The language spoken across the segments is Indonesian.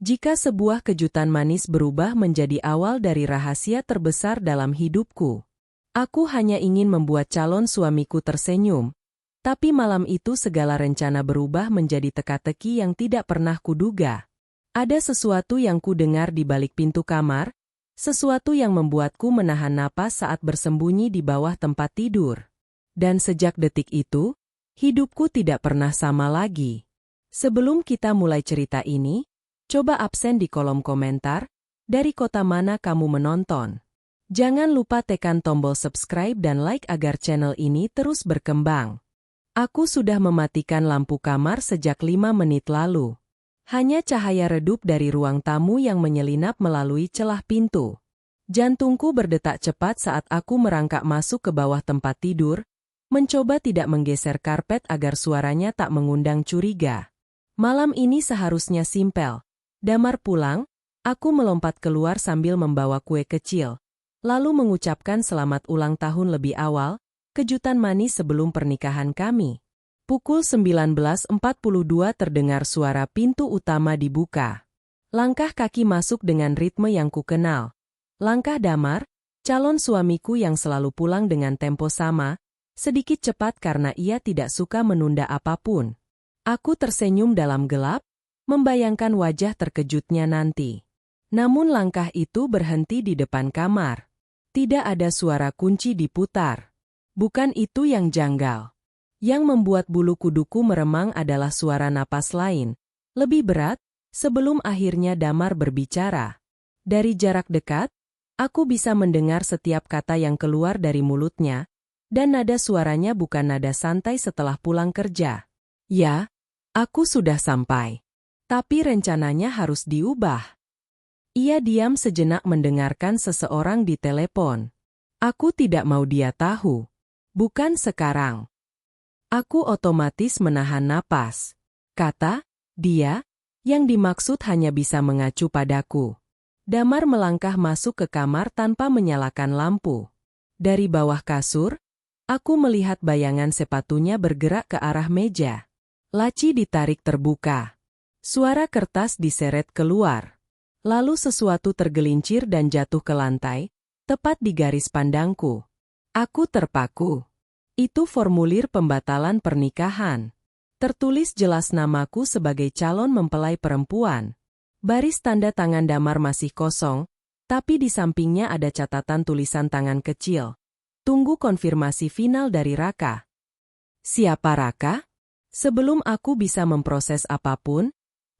Jika sebuah kejutan manis berubah menjadi awal dari rahasia terbesar dalam hidupku. Aku hanya ingin membuat calon suamiku tersenyum, tapi malam itu segala rencana berubah menjadi teka-teki yang tidak pernah kuduga. Ada sesuatu yang kudengar di balik pintu kamar, sesuatu yang membuatku menahan napas saat bersembunyi di bawah tempat tidur. Dan sejak detik itu, hidupku tidak pernah sama lagi. Sebelum kita mulai cerita ini, coba absen di kolom komentar, dari kota mana kamu menonton. Jangan lupa tekan tombol subscribe dan like agar channel ini terus berkembang. Aku sudah mematikan lampu kamar sejak 5 menit lalu. Hanya cahaya redup dari ruang tamu yang menyelinap melalui celah pintu. Jantungku berdetak cepat saat aku merangkak masuk ke bawah tempat tidur, mencoba tidak menggeser karpet agar suaranya tak mengundang curiga. Malam ini seharusnya simpel. Damar pulang, aku melompat keluar sambil membawa kue kecil, lalu mengucapkan selamat ulang tahun lebih awal, kejutan manis sebelum pernikahan kami. Pukul 19.42 terdengar suara pintu utama dibuka. Langkah kaki masuk dengan ritme yang kukenal. Langkah Damar, calon suamiku yang selalu pulang dengan tempo sama, sedikit cepat karena ia tidak suka menunda apapun. Aku tersenyum dalam gelap, membayangkan wajah terkejutnya nanti. Namun langkah itu berhenti di depan kamar. Tidak ada suara kunci diputar. Bukan itu yang janggal. Yang membuat bulu kuduku meremang adalah suara napas lain, lebih berat, sebelum akhirnya Damar berbicara. Dari jarak dekat, aku bisa mendengar setiap kata yang keluar dari mulutnya, dan nada suaranya bukan nada santai setelah pulang kerja. Ya, aku sudah sampai. Tapi rencananya harus diubah. Ia diam sejenak mendengarkan seseorang di telepon. Aku tidak mau dia tahu. Bukan sekarang. Aku otomatis menahan napas. Kata, dia, yang dimaksud hanya bisa mengacu padaku. Damar melangkah masuk ke kamar tanpa menyalakan lampu. Dari bawah kasur, aku melihat bayangan sepatunya bergerak ke arah meja. Laci ditarik terbuka. Suara kertas diseret keluar. Lalu sesuatu tergelincir dan jatuh ke lantai, tepat di garis pandangku. Aku terpaku. Itu formulir pembatalan pernikahan. Tertulis jelas namaku sebagai calon mempelai perempuan. Baris tanda tangan Damar masih kosong, tapi di sampingnya ada catatan tulisan tangan kecil. Tunggu konfirmasi final dari Raka. Siapa Raka? Sebelum aku bisa memproses apapun,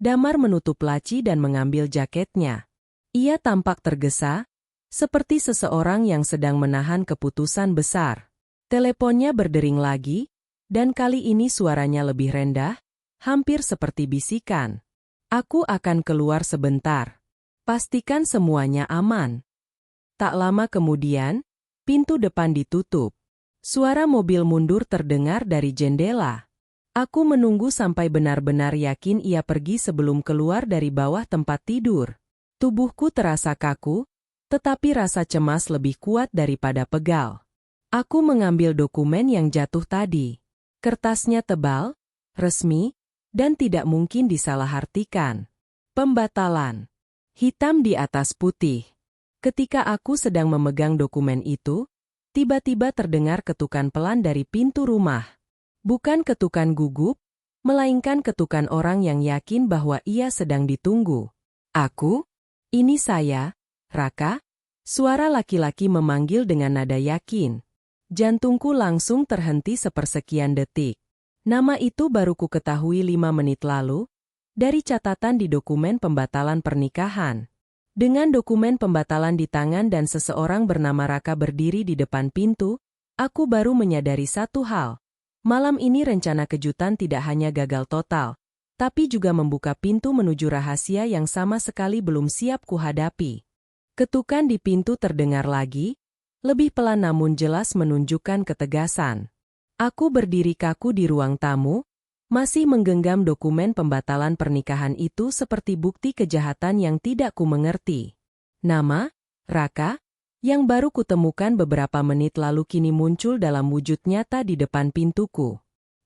Damar menutup laci dan mengambil jaketnya. Ia tampak tergesa, seperti seseorang yang sedang menahan keputusan besar. Teleponnya berdering lagi, dan kali ini suaranya lebih rendah, hampir seperti bisikan. Aku akan keluar sebentar. Pastikan semuanya aman. Tak lama kemudian, pintu depan ditutup. Suara mobil mundur terdengar dari jendela. Aku menunggu sampai benar-benar yakin ia pergi sebelum keluar dari bawah tempat tidur. Tubuhku terasa kaku, tetapi rasa cemas lebih kuat daripada pegal. Aku mengambil dokumen yang jatuh tadi. Kertasnya tebal, resmi, dan tidak mungkin disalahartikan. Pembatalan. Hitam di atas putih. Ketika aku sedang memegang dokumen itu, tiba-tiba terdengar ketukan pelan dari pintu rumah. Bukan ketukan gugup, melainkan ketukan orang yang yakin bahwa ia sedang ditunggu. Aku? Ini saya, Raka? Suara laki-laki memanggil dengan nada yakin. Jantungku langsung terhenti sepersekian detik. Nama itu baru ku ketahui 5 menit lalu, dari catatan di dokumen pembatalan pernikahan. Dengan dokumen pembatalan di tangan dan seseorang bernama Raka berdiri di depan pintu, aku baru menyadari satu hal. Malam ini rencana kejutan tidak hanya gagal total, tapi juga membuka pintu menuju rahasia yang sama sekali belum siap kuhadapi. Ketukan di pintu terdengar lagi, lebih pelan namun jelas menunjukkan ketegasan. Aku berdiri kaku di ruang tamu, masih menggenggam dokumen pembatalan pernikahan itu seperti bukti kejahatan yang tidak ku mengerti. Nama, Raka, yang baru kutemukan beberapa menit lalu kini muncul dalam wujud nyata di depan pintuku.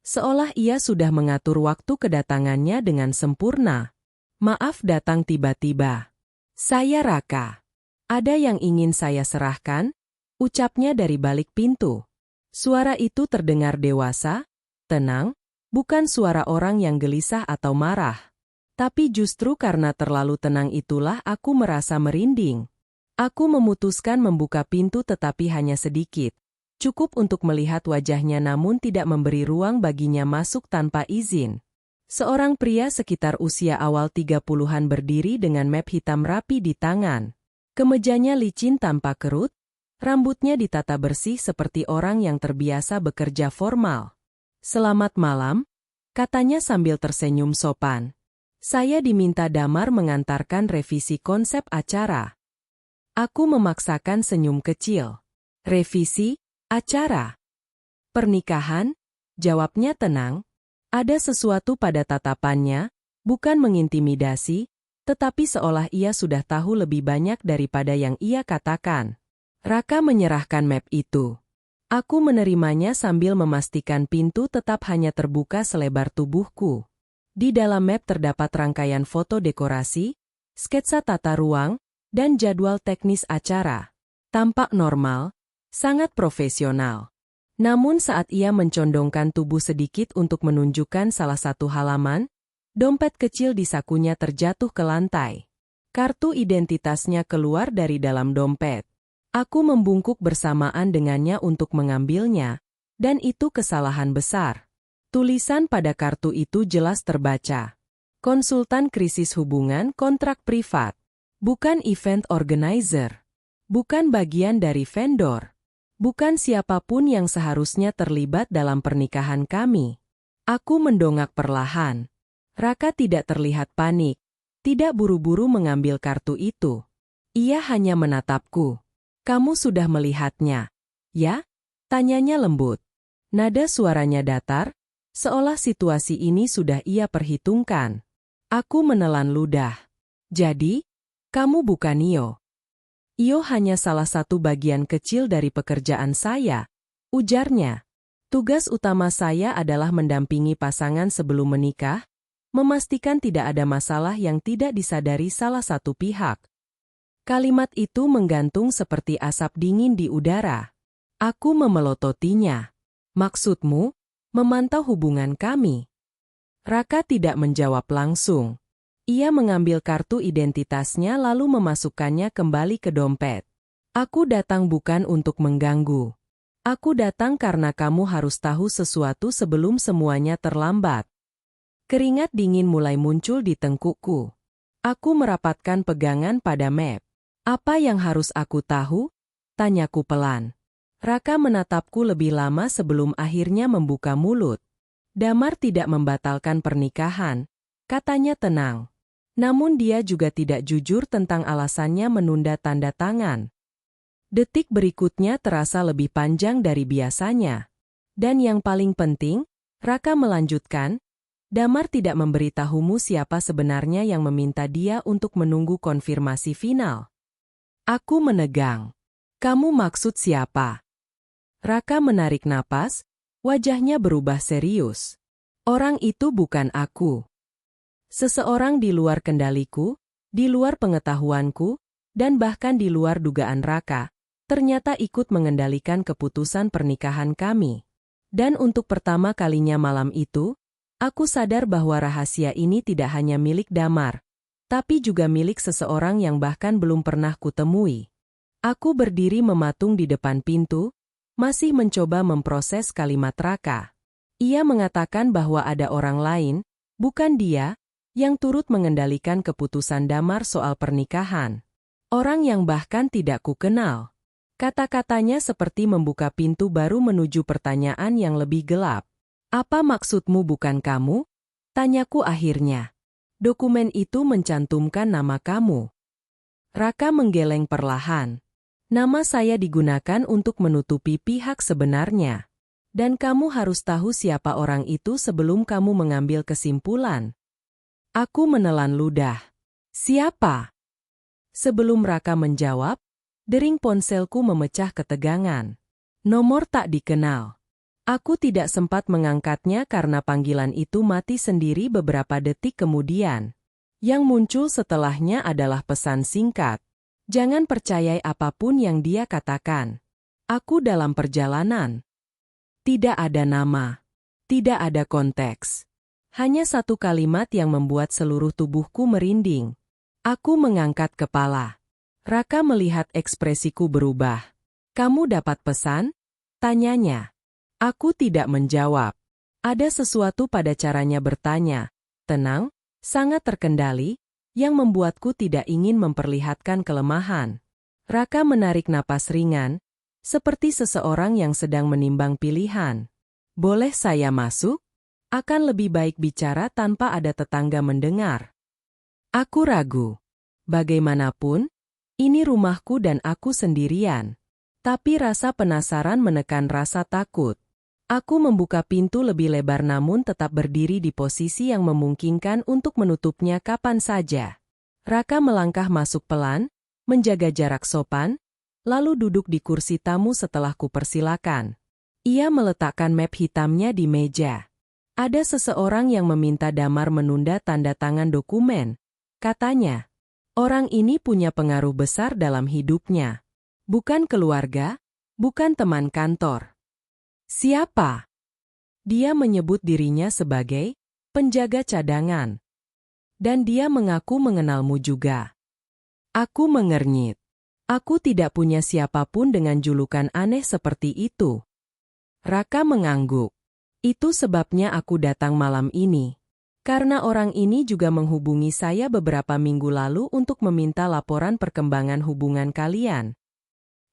Seolah ia sudah mengatur waktu kedatangannya dengan sempurna. Maaf datang tiba-tiba. Saya Raka. Ada yang ingin saya serahkan? Ucapnya dari balik pintu. Suara itu terdengar dewasa, tenang, bukan suara orang yang gelisah atau marah. Tapi justru karena terlalu tenang itulah aku merasa merinding. Aku memutuskan membuka pintu tetapi hanya sedikit. Cukup untuk melihat wajahnya namun tidak memberi ruang baginya masuk tanpa izin. Seorang pria sekitar usia awal 30-an berdiri dengan map hitam rapi di tangan. Kemejanya licin tanpa kerut, rambutnya ditata bersih seperti orang yang terbiasa bekerja formal. Selamat malam, katanya sambil tersenyum sopan. Saya diminta Damar mengantarkan revisi konsep acara. Aku memaksakan senyum kecil. Revisi acara? Pernikahan? Jawabnya tenang. Ada sesuatu pada tatapannya, bukan mengintimidasi, tetapi seolah ia sudah tahu lebih banyak daripada yang ia katakan. Raka menyerahkan map itu. Aku menerimanya sambil memastikan pintu tetap hanya terbuka selebar tubuhku. Di dalam map terdapat rangkaian foto dekorasi, sketsa tata ruang, dan jadwal teknis acara. Tampak normal, sangat profesional. Namun saat ia mencondongkan tubuh sedikit untuk menunjukkan salah satu halaman, dompet kecil di sakunya terjatuh ke lantai. Kartu identitasnya keluar dari dalam dompet. Aku membungkuk bersamaan dengannya untuk mengambilnya, dan itu kesalahan besar. Tulisan pada kartu itu jelas terbaca. Konsultan krisis hubungan kontrak privat. Bukan event organizer. Bukan bagian dari vendor. Bukan siapapun yang seharusnya terlibat dalam pernikahan kami. Aku mendongak perlahan. Raka tidak terlihat panik. Tidak buru-buru mengambil kartu itu. Ia hanya menatapku. Kamu sudah melihatnya, ya? Tanyanya lembut. Nada suaranya datar, seolah situasi ini sudah ia perhitungkan. Aku menelan ludah. Jadi, kamu bukan Io. Io hanya salah satu bagian kecil dari pekerjaan saya, ujarnya. Tugas utama saya adalah mendampingi pasangan sebelum menikah, memastikan tidak ada masalah yang tidak disadari salah satu pihak. Kalimat itu menggantung seperti asap dingin di udara. Aku memelototinya. Maksudmu, memantau hubungan kami? Raka tidak menjawab langsung. Ia mengambil kartu identitasnya lalu memasukkannya kembali ke dompet. Aku datang bukan untuk mengganggu. Aku datang karena kamu harus tahu sesuatu sebelum semuanya terlambat. Keringat dingin mulai muncul di tengkukku. Aku merapatkan pegangan pada map. Apa yang harus aku tahu? Tanyaku pelan. Raka menatapku lebih lama sebelum akhirnya membuka mulut. Damar tidak membatalkan pernikahan, katanya tenang. Namun dia juga tidak jujur tentang alasannya menunda tanda tangan. Detik berikutnya terasa lebih panjang dari biasanya. Dan yang paling penting, Raka melanjutkan, Damar tidak memberitahumu siapa sebenarnya yang meminta dia untuk menunggu konfirmasi final. Aku menegang. Kamu maksud siapa? Raka menarik napas, wajahnya berubah serius. Orang itu bukan aku. Seseorang di luar kendaliku, di luar pengetahuanku, dan bahkan di luar dugaan Raka, ternyata ikut mengendalikan keputusan pernikahan kami. Dan untuk pertama kalinya malam itu, aku sadar bahwa rahasia ini tidak hanya milik Damar, tapi juga milik seseorang yang bahkan belum pernah kutemui. Aku berdiri mematung di depan pintu, masih mencoba memproses kalimat Raka. Ia mengatakan bahwa ada orang lain, bukan dia, yang turut mengendalikan keputusan Damar soal pernikahan. Orang yang bahkan tidak kukenal. Kata-katanya seperti membuka pintu baru menuju pertanyaan yang lebih gelap. Apa maksudmu bukan kamu? Tanyaku akhirnya. Dokumen itu mencantumkan nama kamu. Raka menggeleng perlahan. Nama saya digunakan untuk menutupi pihak sebenarnya. Dan kamu harus tahu siapa orang itu sebelum kamu mengambil kesimpulan. Aku menelan ludah. Siapa? Sebelum Raka menjawab, dering ponselku memecah ketegangan. Nomor tak dikenal. Aku tidak sempat mengangkatnya karena panggilan itu mati sendiri beberapa detik kemudian. Yang muncul setelahnya adalah pesan singkat. Jangan percayai apapun yang dia katakan. Aku dalam perjalanan. Tidak ada nama. Tidak ada konteks. Hanya satu kalimat yang membuat seluruh tubuhku merinding. Aku mengangkat kepala. Raka melihat ekspresiku berubah. Kamu dapat pesan? Tanyanya. Aku tidak menjawab. Ada sesuatu pada caranya bertanya. Tenang, sangat terkendali, yang membuatku tidak ingin memperlihatkan kelemahan. Raka menarik napas ringan, seperti seseorang yang sedang menimbang pilihan. Boleh saya masuk? Akan lebih baik bicara tanpa ada tetangga mendengar. Aku ragu. Bagaimanapun, ini rumahku dan aku sendirian. Tapi rasa penasaran menekan rasa takut. Aku membuka pintu lebih lebar namun tetap berdiri di posisi yang memungkinkan untuk menutupnya kapan saja. Raka melangkah masuk pelan, menjaga jarak sopan, lalu duduk di kursi tamu setelah kupersilakan. Ia meletakkan map hitamnya di meja. Ada seseorang yang meminta Damar menunda tanda tangan dokumen. Katanya, orang ini punya pengaruh besar dalam hidupnya. Bukan keluarga, bukan teman kantor. Siapa? Dia menyebut dirinya sebagai penjaga cadangan. Dan dia mengaku mengenalmu juga. Aku mengernyit. Aku tidak punya siapapun dengan julukan aneh seperti itu. Raka mengangguk. Itu sebabnya aku datang malam ini. Karena orang ini juga menghubungi saya beberapa minggu lalu untuk meminta laporan perkembangan hubungan kalian.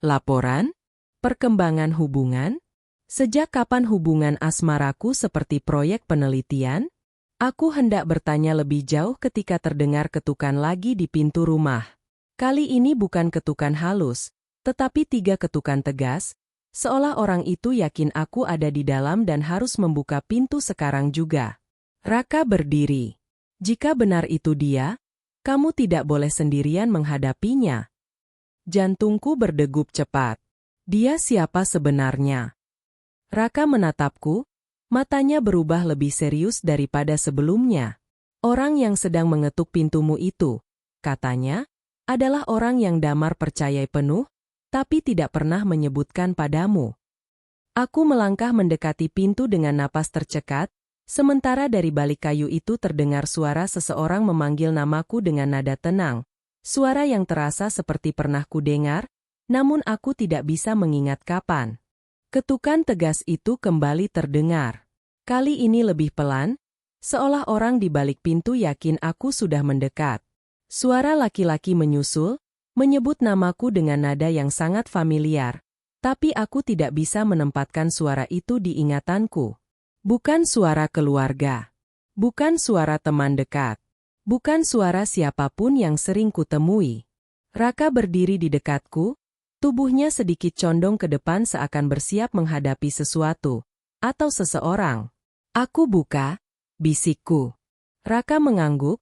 Laporan? Perkembangan hubungan? Sejak kapan hubungan asmaraku seperti proyek penelitian? Aku hendak bertanya lebih jauh ketika terdengar ketukan lagi di pintu rumah. Kali ini bukan ketukan halus, tetapi 3 ketukan tegas, seolah orang itu yakin aku ada di dalam dan harus membuka pintu sekarang juga. Raka berdiri. Jika benar itu dia, kamu tidak boleh sendirian menghadapinya. Jantungku berdegup cepat. Dia siapa sebenarnya? Raka menatapku, matanya berubah lebih serius daripada sebelumnya. Orang yang sedang mengetuk pintumu itu, katanya, adalah orang yang Damar percayai penuh, tapi tidak pernah menyebutkan padamu. Aku melangkah mendekati pintu dengan napas tercekat, sementara dari balik kayu itu terdengar suara seseorang memanggil namaku dengan nada tenang. Suara yang terasa seperti pernah kudengar, namun aku tidak bisa mengingat kapan. Ketukan tegas itu kembali terdengar. Kali ini lebih pelan, seolah orang di balik pintu yakin aku sudah mendekat. Suara laki-laki menyusul, menyebut namaku dengan nada yang sangat familiar, tapi aku tidak bisa menempatkan suara itu di ingatanku. Bukan suara keluarga. Bukan suara teman dekat. Bukan suara siapapun yang sering kutemui. Raka berdiri di dekatku, tubuhnya sedikit condong ke depan seakan bersiap menghadapi sesuatu, atau seseorang. Aku buka, bisikku. Raka mengangguk,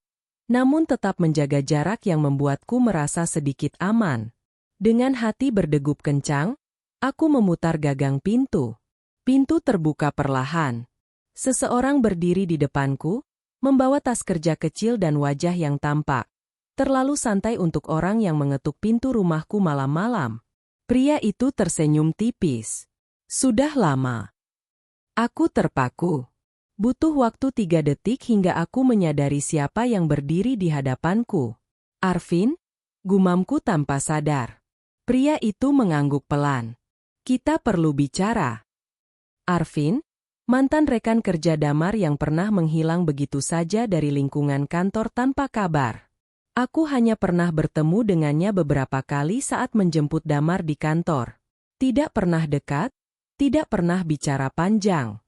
namun tetap menjaga jarak yang membuatku merasa sedikit aman. Dengan hati berdegup kencang, aku memutar gagang pintu. Pintu terbuka perlahan. Seseorang berdiri di depanku, membawa tas kerja kecil dan wajah yang tampak. Terlalu santai untuk orang yang mengetuk pintu rumahku malam-malam. Pria itu tersenyum tipis. Sudah lama. Aku terpaku. Butuh waktu 3 detik hingga aku menyadari siapa yang berdiri di hadapanku. Arvin? Gumamku tanpa sadar. Pria itu mengangguk pelan. Kita perlu bicara. Arvin? Mantan rekan kerja Damar yang pernah menghilang begitu saja dari lingkungan kantor tanpa kabar. Aku hanya pernah bertemu dengannya beberapa kali saat menjemput Damar di kantor. Tidak pernah dekat, tidak pernah bicara panjang.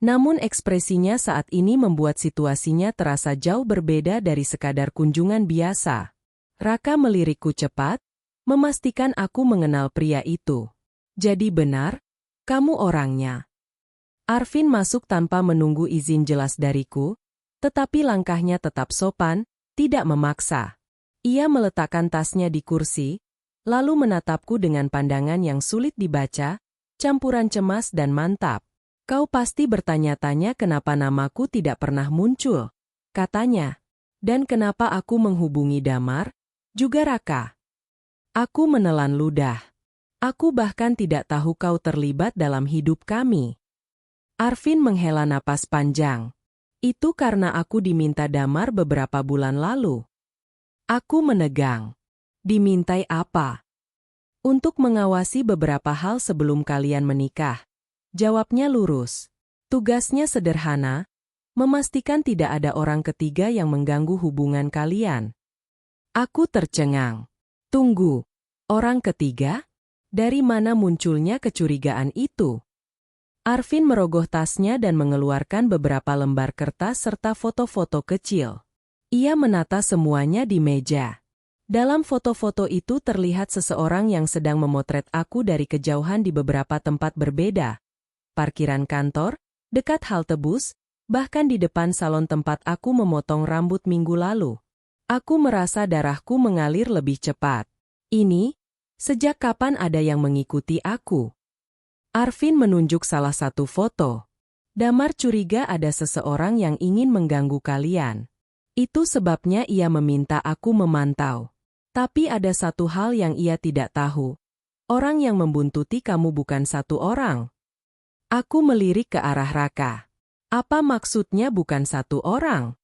Namun ekspresinya saat ini membuat situasinya terasa jauh berbeda dari sekadar kunjungan biasa. Raka melirikku cepat, memastikan aku mengenal pria itu. Jadi benar, kamu orangnya. Arvin masuk tanpa menunggu izin jelas dariku, tetapi langkahnya tetap sopan, tidak memaksa. Ia meletakkan tasnya di kursi, lalu menatapku dengan pandangan yang sulit dibaca, campuran cemas dan mantap. Kau pasti bertanya-tanya kenapa namaku tidak pernah muncul, katanya. Dan kenapa aku menghubungi Damar? Juga Raka. Aku menelan ludah. Aku bahkan tidak tahu kau terlibat dalam hidup kami. Arvin menghela napas panjang. Itu karena aku diminta Damar beberapa bulan lalu. Aku menegang. Dimintai apa? Untuk mengawasi beberapa hal sebelum kalian menikah. Jawabnya lurus. Tugasnya sederhana, memastikan tidak ada orang ketiga yang mengganggu hubungan kalian. Aku tercengang. Tunggu, orang ketiga? Dari mana munculnya kecurigaan itu? Arvin merogoh tasnya dan mengeluarkan beberapa lembar kertas serta foto-foto kecil. Ia menata semuanya di meja. Dalam foto-foto itu terlihat seseorang yang sedang memotret aku dari kejauhan di beberapa tempat berbeda. Parkiran kantor, dekat halte bus, bahkan di depan salon tempat aku memotong rambut minggu lalu. Aku merasa darahku mengalir lebih cepat. Ini, sejak kapan ada yang mengikuti aku? Arvin menunjuk salah satu foto. Damar curiga ada seseorang yang ingin mengganggu kalian. Itu sebabnya ia meminta aku memantau. Tapi ada satu hal yang ia tidak tahu. Orang yang membuntuti kamu bukan satu orang. Aku melirik ke arah Raka. Apa maksudnya bukan satu orang?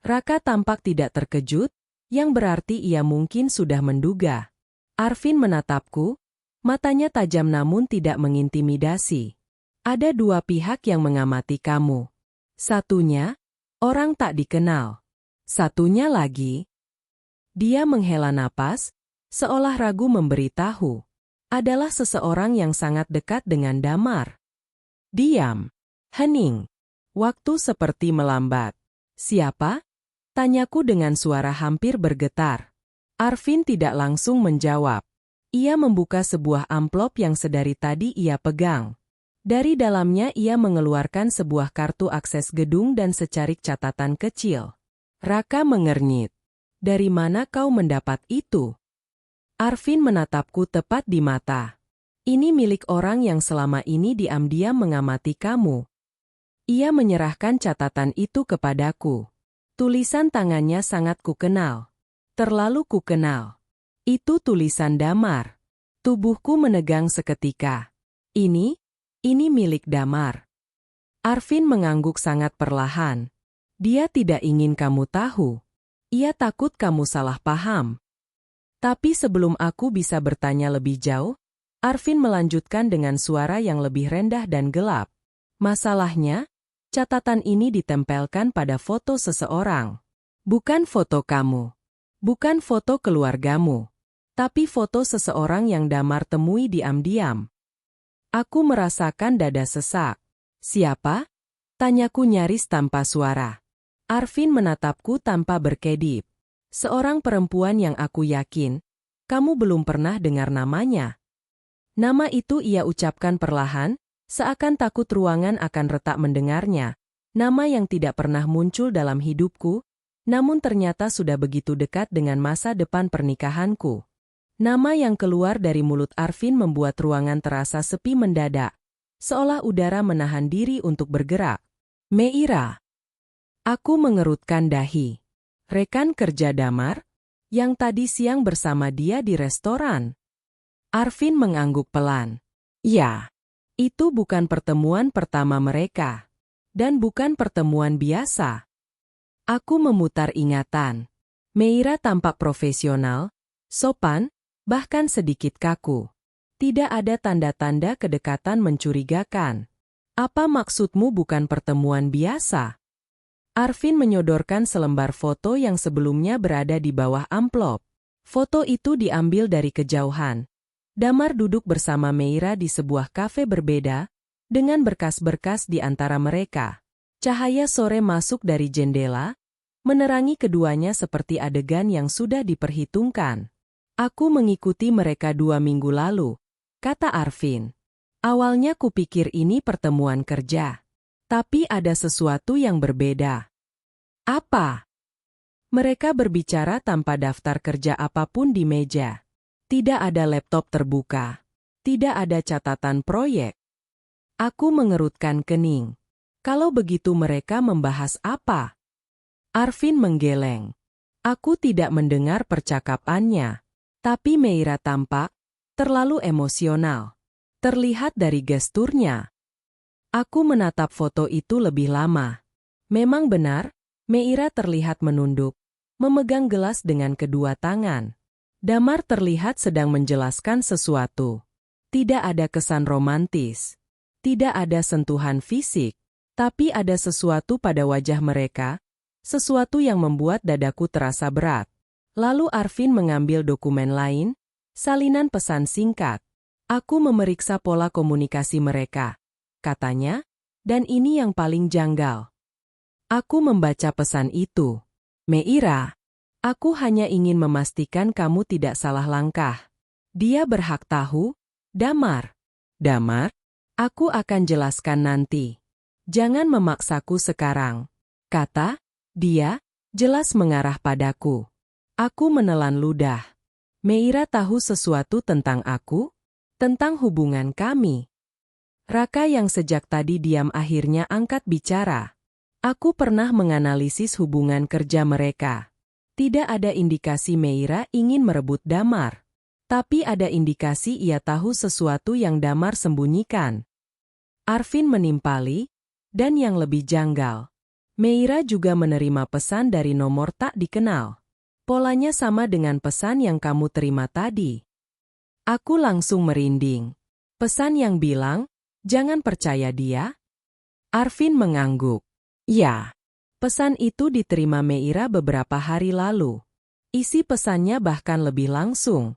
Raka tampak tidak terkejut, yang berarti ia mungkin sudah menduga. Arvin menatapku, matanya tajam namun tidak mengintimidasi. Ada dua pihak yang mengamati kamu. Satunya, orang tak dikenal. Satunya lagi, dia menghela napas, seolah ragu memberitahu. Adalah seseorang yang sangat dekat dengan Damar. Diam. Hening. Waktu seperti melambat. Siapa? Tanyaku dengan suara hampir bergetar. Arvin tidak langsung menjawab. Ia membuka sebuah amplop yang sedari tadi ia pegang. Dari dalamnya ia mengeluarkan sebuah kartu akses gedung dan secarik catatan kecil. Raka mengernyit. Dari mana kau mendapat itu? Arvin menatapku tepat di mata. Ini milik orang yang selama ini diam-diam mengamati kamu. Ia menyerahkan catatan itu kepadaku. Tulisan tangannya sangat kukenal. Terlalu kukenal. Itu tulisan Damar. Tubuhku menegang seketika. Ini milik Damar. Arvin mengangguk sangat perlahan. Dia tidak ingin kamu tahu. Ia takut kamu salah paham. Tapi sebelum aku bisa bertanya lebih jauh, Arvin melanjutkan dengan suara yang lebih rendah dan gelap. Masalahnya, catatan ini ditempelkan pada foto seseorang. Bukan foto kamu. Bukan foto keluargamu. Tapi foto seseorang yang Damar temui diam-diam. Aku merasakan dada sesak. Siapa? Tanyaku nyaris tanpa suara. Arvin menatapku tanpa berkedip. Seorang perempuan yang aku yakin, kamu belum pernah dengar namanya. Nama itu ia ucapkan perlahan, seakan takut ruangan akan retak mendengarnya. Nama yang tidak pernah muncul dalam hidupku, namun ternyata sudah begitu dekat dengan masa depan pernikahanku. Nama yang keluar dari mulut Arvin membuat ruangan terasa sepi mendadak, seolah udara menahan diri untuk bergerak. Meira. Aku mengerutkan dahi. Rekan kerja Damar, yang tadi siang bersama dia di restoran. Arvin mengangguk pelan. Ya, itu bukan pertemuan pertama mereka. Dan bukan pertemuan biasa. Aku memutar ingatan. Meira tampak profesional, sopan, bahkan sedikit kaku. Tidak ada tanda-tanda kedekatan mencurigakan. Apa maksudmu bukan pertemuan biasa? Arvin menyodorkan selembar foto yang sebelumnya berada di bawah amplop. Foto itu diambil dari kejauhan. Damar duduk bersama Meira di sebuah kafe berbeda, dengan berkas-berkas di antara mereka. Cahaya sore masuk dari jendela, menerangi keduanya seperti adegan yang sudah diperhitungkan. Aku mengikuti mereka 2 minggu lalu, kata Arvin. Awalnya kupikir ini pertemuan kerja. Tapi ada sesuatu yang berbeda. Apa? Mereka berbicara tanpa daftar kerja apapun di meja. Tidak ada laptop terbuka. Tidak ada catatan proyek. Aku mengerutkan kening. Kalau begitu mereka membahas apa? Arvin menggeleng. Aku tidak mendengar percakapannya. Tapi Meira tampak terlalu emosional. Terlihat dari gesturnya. Aku menatap foto itu lebih lama. Memang benar, Meira terlihat menunduk, memegang gelas dengan kedua tangan. Damar terlihat sedang menjelaskan sesuatu. Tidak ada kesan romantis. Tidak ada sentuhan fisik. Tapi ada sesuatu pada wajah mereka, sesuatu yang membuat dadaku terasa berat. Lalu Arvin mengambil dokumen lain, salinan pesan singkat. Aku memeriksa pola komunikasi mereka, katanya, dan ini yang paling janggal. Aku membaca pesan itu. Meira, aku hanya ingin memastikan kamu tidak salah langkah. Dia berhak tahu, Damar. Damar, aku akan jelaskan nanti. Jangan memaksaku sekarang, kata dia, jelas mengarah padaku. Aku menelan ludah. Meira tahu sesuatu tentang aku? Tentang hubungan kami. Raka yang sejak tadi diam akhirnya angkat bicara. Aku pernah menganalisis hubungan kerja mereka. Tidak ada indikasi Meira ingin merebut Damar. Tapi ada indikasi ia tahu sesuatu yang Damar sembunyikan. Arvin menimpali, dan yang lebih janggal. Meira juga menerima pesan dari nomor tak dikenal. Polanya sama dengan pesan yang kamu terima tadi. Aku langsung merinding. Pesan yang bilang, jangan percaya dia. Arvin mengangguk. Ya, pesan itu diterima Meira beberapa hari lalu. Isi pesannya bahkan lebih langsung.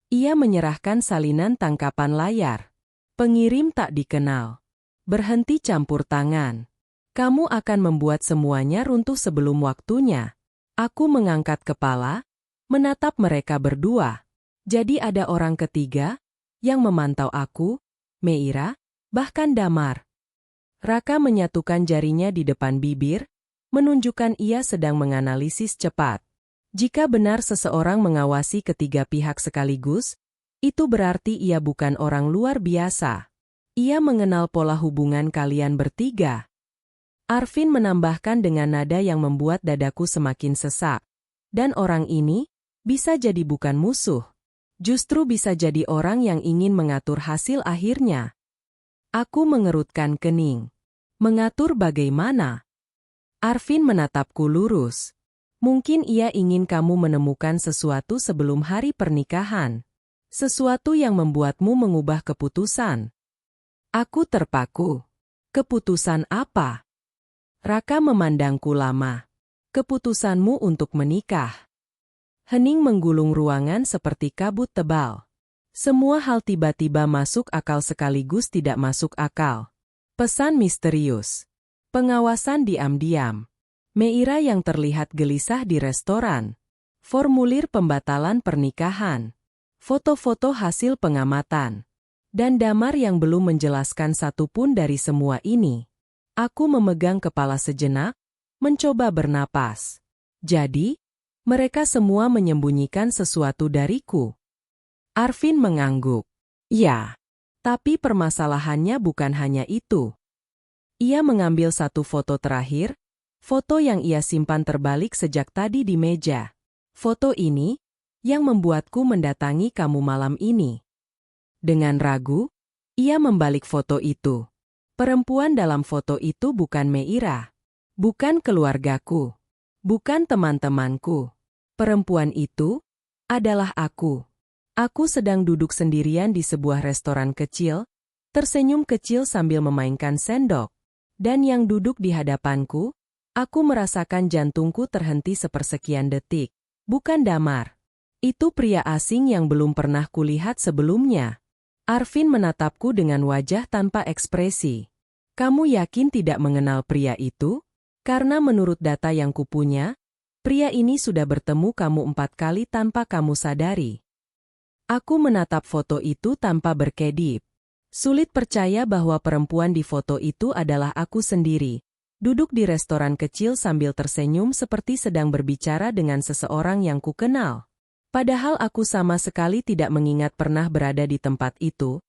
Ia menyerahkan salinan tangkapan layar. Pengirim tak dikenal. Berhenti campur tangan. Kamu akan membuat semuanya runtuh sebelum waktunya. Aku mengangkat kepala, menatap mereka berdua. Jadi ada orang ketiga yang memantau aku, Meira, bahkan Damar. Raka menyatukan jarinya di depan bibir, menunjukkan ia sedang menganalisis cepat. Jika benar seseorang mengawasi ketiga pihak sekaligus, itu berarti ia bukan orang luar biasa. Ia mengenal pola hubungan kalian bertiga. Arvin menambahkan dengan nada yang membuat dadaku semakin sesak. Dan orang ini bisa jadi bukan musuh. Justru bisa jadi orang yang ingin mengatur hasil akhirnya. Aku mengerutkan kening. Mengatur bagaimana? Arvin menatapku lurus. Mungkin ia ingin kamu menemukan sesuatu sebelum hari pernikahan. Sesuatu yang membuatmu mengubah keputusan. Aku terpaku. Keputusan apa? Raka memandangku lama. Keputusanmu untuk menikah. Hening menggulung ruangan seperti kabut tebal. Semua hal tiba-tiba masuk akal sekaligus tidak masuk akal. Pesan misterius. Pengawasan diam-diam. Meira yang terlihat gelisah di restoran. Formulir pembatalan pernikahan. Foto-foto hasil pengamatan. Dan Damar yang belum menjelaskan satupun dari semua ini. Aku memegang kepala sejenak, mencoba bernapas. Jadi, mereka semua menyembunyikan sesuatu dariku. Arvin mengangguk. Ya, tapi permasalahannya bukan hanya itu. Ia mengambil satu foto terakhir, foto yang ia simpan terbalik sejak tadi di meja. Foto ini, yang membuatku mendatangi kamu malam ini. Dengan ragu, ia membalik foto itu. Perempuan dalam foto itu bukan Meira. Bukan keluargaku. Bukan teman-temanku. Perempuan itu adalah aku. Aku sedang duduk sendirian di sebuah restoran kecil, tersenyum kecil sambil memainkan sendok. Dan yang duduk di hadapanku, aku merasakan jantungku terhenti sepersekian detik. Bukan Damar. Itu pria asing yang belum pernah kulihat sebelumnya. Arvin menatapku dengan wajah tanpa ekspresi. Kamu yakin tidak mengenal pria itu? Karena menurut data yang kupunya, pria ini sudah bertemu kamu 4 kali tanpa kamu sadari. Aku menatap foto itu tanpa berkedip. Sulit percaya bahwa perempuan di foto itu adalah aku sendiri. Duduk di restoran kecil sambil tersenyum seperti sedang berbicara dengan seseorang yang kukenal. Padahal aku sama sekali tidak mengingat pernah berada di tempat itu,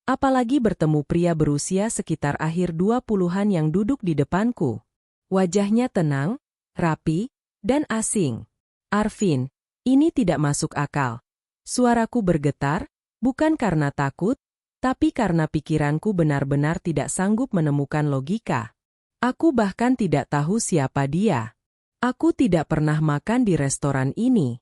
apalagi bertemu pria berusia sekitar akhir 20-an yang duduk di depanku. Wajahnya tenang, rapi, dan asing. Arvin, ini tidak masuk akal. Suaraku bergetar, bukan karena takut, tapi karena pikiranku benar-benar tidak sanggup menemukan logika. Aku bahkan tidak tahu siapa dia. Aku tidak pernah makan di restoran ini.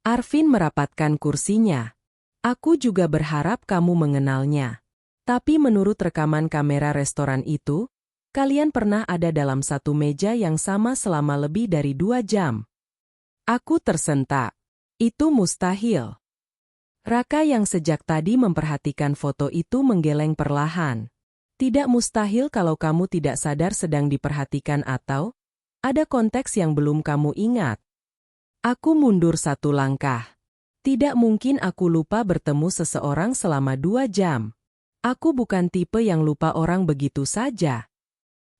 Arvin merapatkan kursinya. Aku juga berharap kamu mengenalnya. Tapi menurut rekaman kamera restoran itu, kalian pernah ada dalam satu meja yang sama selama lebih dari 2 jam. Aku tersentak. Itu mustahil. Raka yang sejak tadi memperhatikan foto itu menggeleng perlahan. Tidak mustahil kalau kamu tidak sadar sedang diperhatikan atau ada konteks yang belum kamu ingat. Aku mundur 1 langkah. Tidak mungkin aku lupa bertemu seseorang selama 2 jam. Aku bukan tipe yang lupa orang begitu saja.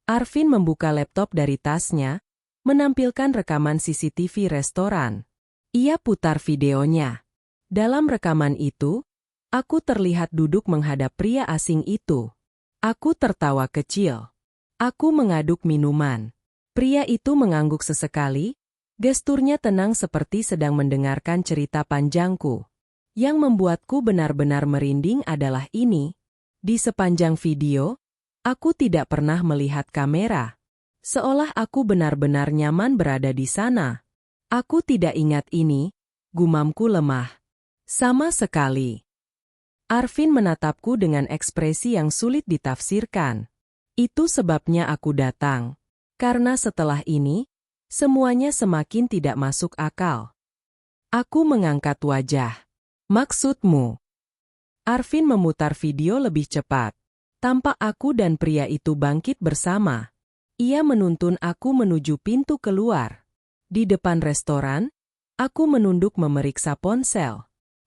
Arvin membuka laptop dari tasnya, menampilkan rekaman CCTV restoran. Ia putar videonya. Dalam rekaman itu, aku terlihat duduk menghadap pria asing itu. Aku tertawa kecil. Aku mengaduk minuman. Pria itu mengangguk sesekali, gesturnya tenang seperti sedang mendengarkan cerita panjangku. Yang membuatku benar-benar merinding adalah ini. Di sepanjang video, aku tidak pernah melihat kamera. Seolah aku benar-benar nyaman berada di sana. Aku tidak ingat ini, gumamku lemah. Sama sekali. Arvin menatapku dengan ekspresi yang sulit ditafsirkan. Itu sebabnya aku datang. Karena setelah ini, semuanya semakin tidak masuk akal. Aku mengangkat wajah. Maksudmu? Arvin memutar video lebih cepat. Tampak aku dan pria itu bangkit bersama. Ia menuntun aku menuju pintu keluar. Di depan restoran, aku menunduk memeriksa ponsel.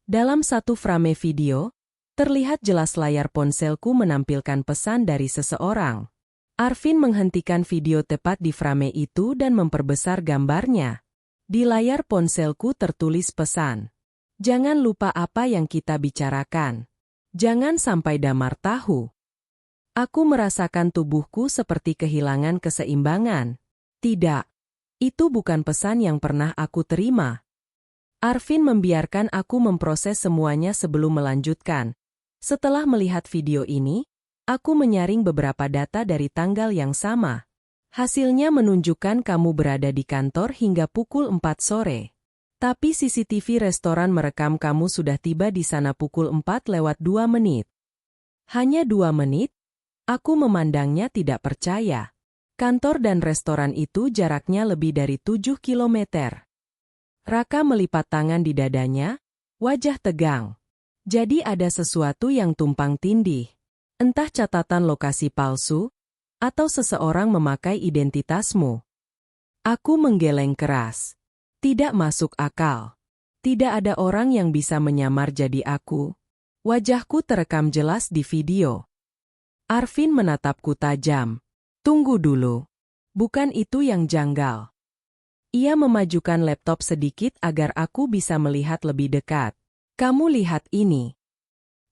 Dalam satu frame video, terlihat jelas layar ponselku menampilkan pesan dari seseorang. Arvin menghentikan video tepat di frame itu dan memperbesar gambarnya. Di layar ponselku tertulis pesan. Jangan lupa apa yang kita bicarakan. Jangan sampai damar tahu. Aku merasakan tubuhku seperti kehilangan keseimbangan. Tidak. Itu bukan pesan yang pernah aku terima. Arvin membiarkan aku memproses semuanya sebelum melanjutkan. Setelah melihat video ini, aku menyaring beberapa data dari tanggal yang sama. Hasilnya menunjukkan kamu berada di kantor hingga pukul 4 sore. Tapi CCTV restoran merekam kamu sudah tiba di sana pukul 4:02. Hanya 2 menit? Aku memandangnya tidak percaya. Kantor dan restoran itu jaraknya lebih dari 7 kilometer. Raka melipat tangan di dadanya, wajah tegang. Jadi ada sesuatu yang tumpang tindih. Entah catatan lokasi palsu, atau seseorang memakai identitasmu. Aku menggeleng keras. Tidak masuk akal. Tidak ada orang yang bisa menyamar jadi aku. Wajahku terekam jelas di video. Arvin menatapku tajam. Tunggu dulu. Bukan itu yang janggal. Ia memajukan laptop sedikit agar aku bisa melihat lebih dekat. Kamu lihat ini.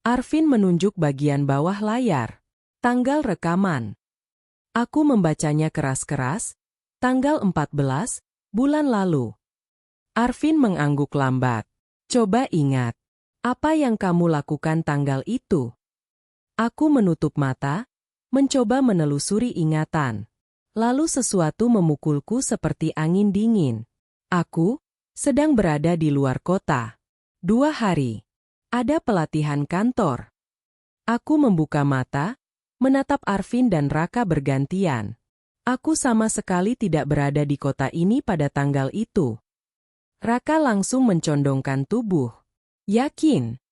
Arvin menunjuk bagian bawah layar. Tanggal rekaman. Aku membacanya keras-keras. Tanggal 14, bulan lalu. Arvin mengangguk lambat. Coba ingat. Apa yang kamu lakukan tanggal itu? Aku menutup mata, mencoba menelusuri ingatan. Lalu sesuatu memukulku seperti angin dingin. Aku sedang berada di luar kota. 2 hari. Ada pelatihan kantor. Aku membuka mata, menatap Arvin dan Raka bergantian. Aku sama sekali tidak berada di kota ini pada tanggal itu. Raka langsung mencondongkan tubuh. Yakin?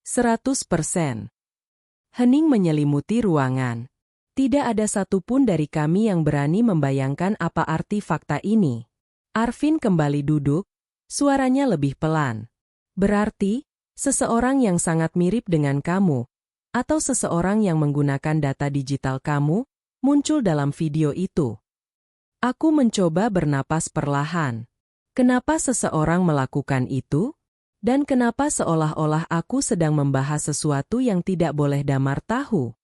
100%. Hening menyelimuti ruangan. Tidak ada satupun dari kami yang berani membayangkan apa arti fakta ini. Arvin kembali duduk, suaranya lebih pelan. Berarti, seseorang yang sangat mirip dengan kamu, atau seseorang yang menggunakan data digital kamu, muncul dalam video itu. Aku mencoba bernapas perlahan. Kenapa seseorang melakukan itu? Dan kenapa seolah-olah aku sedang membahas sesuatu yang tidak boleh damar tahu?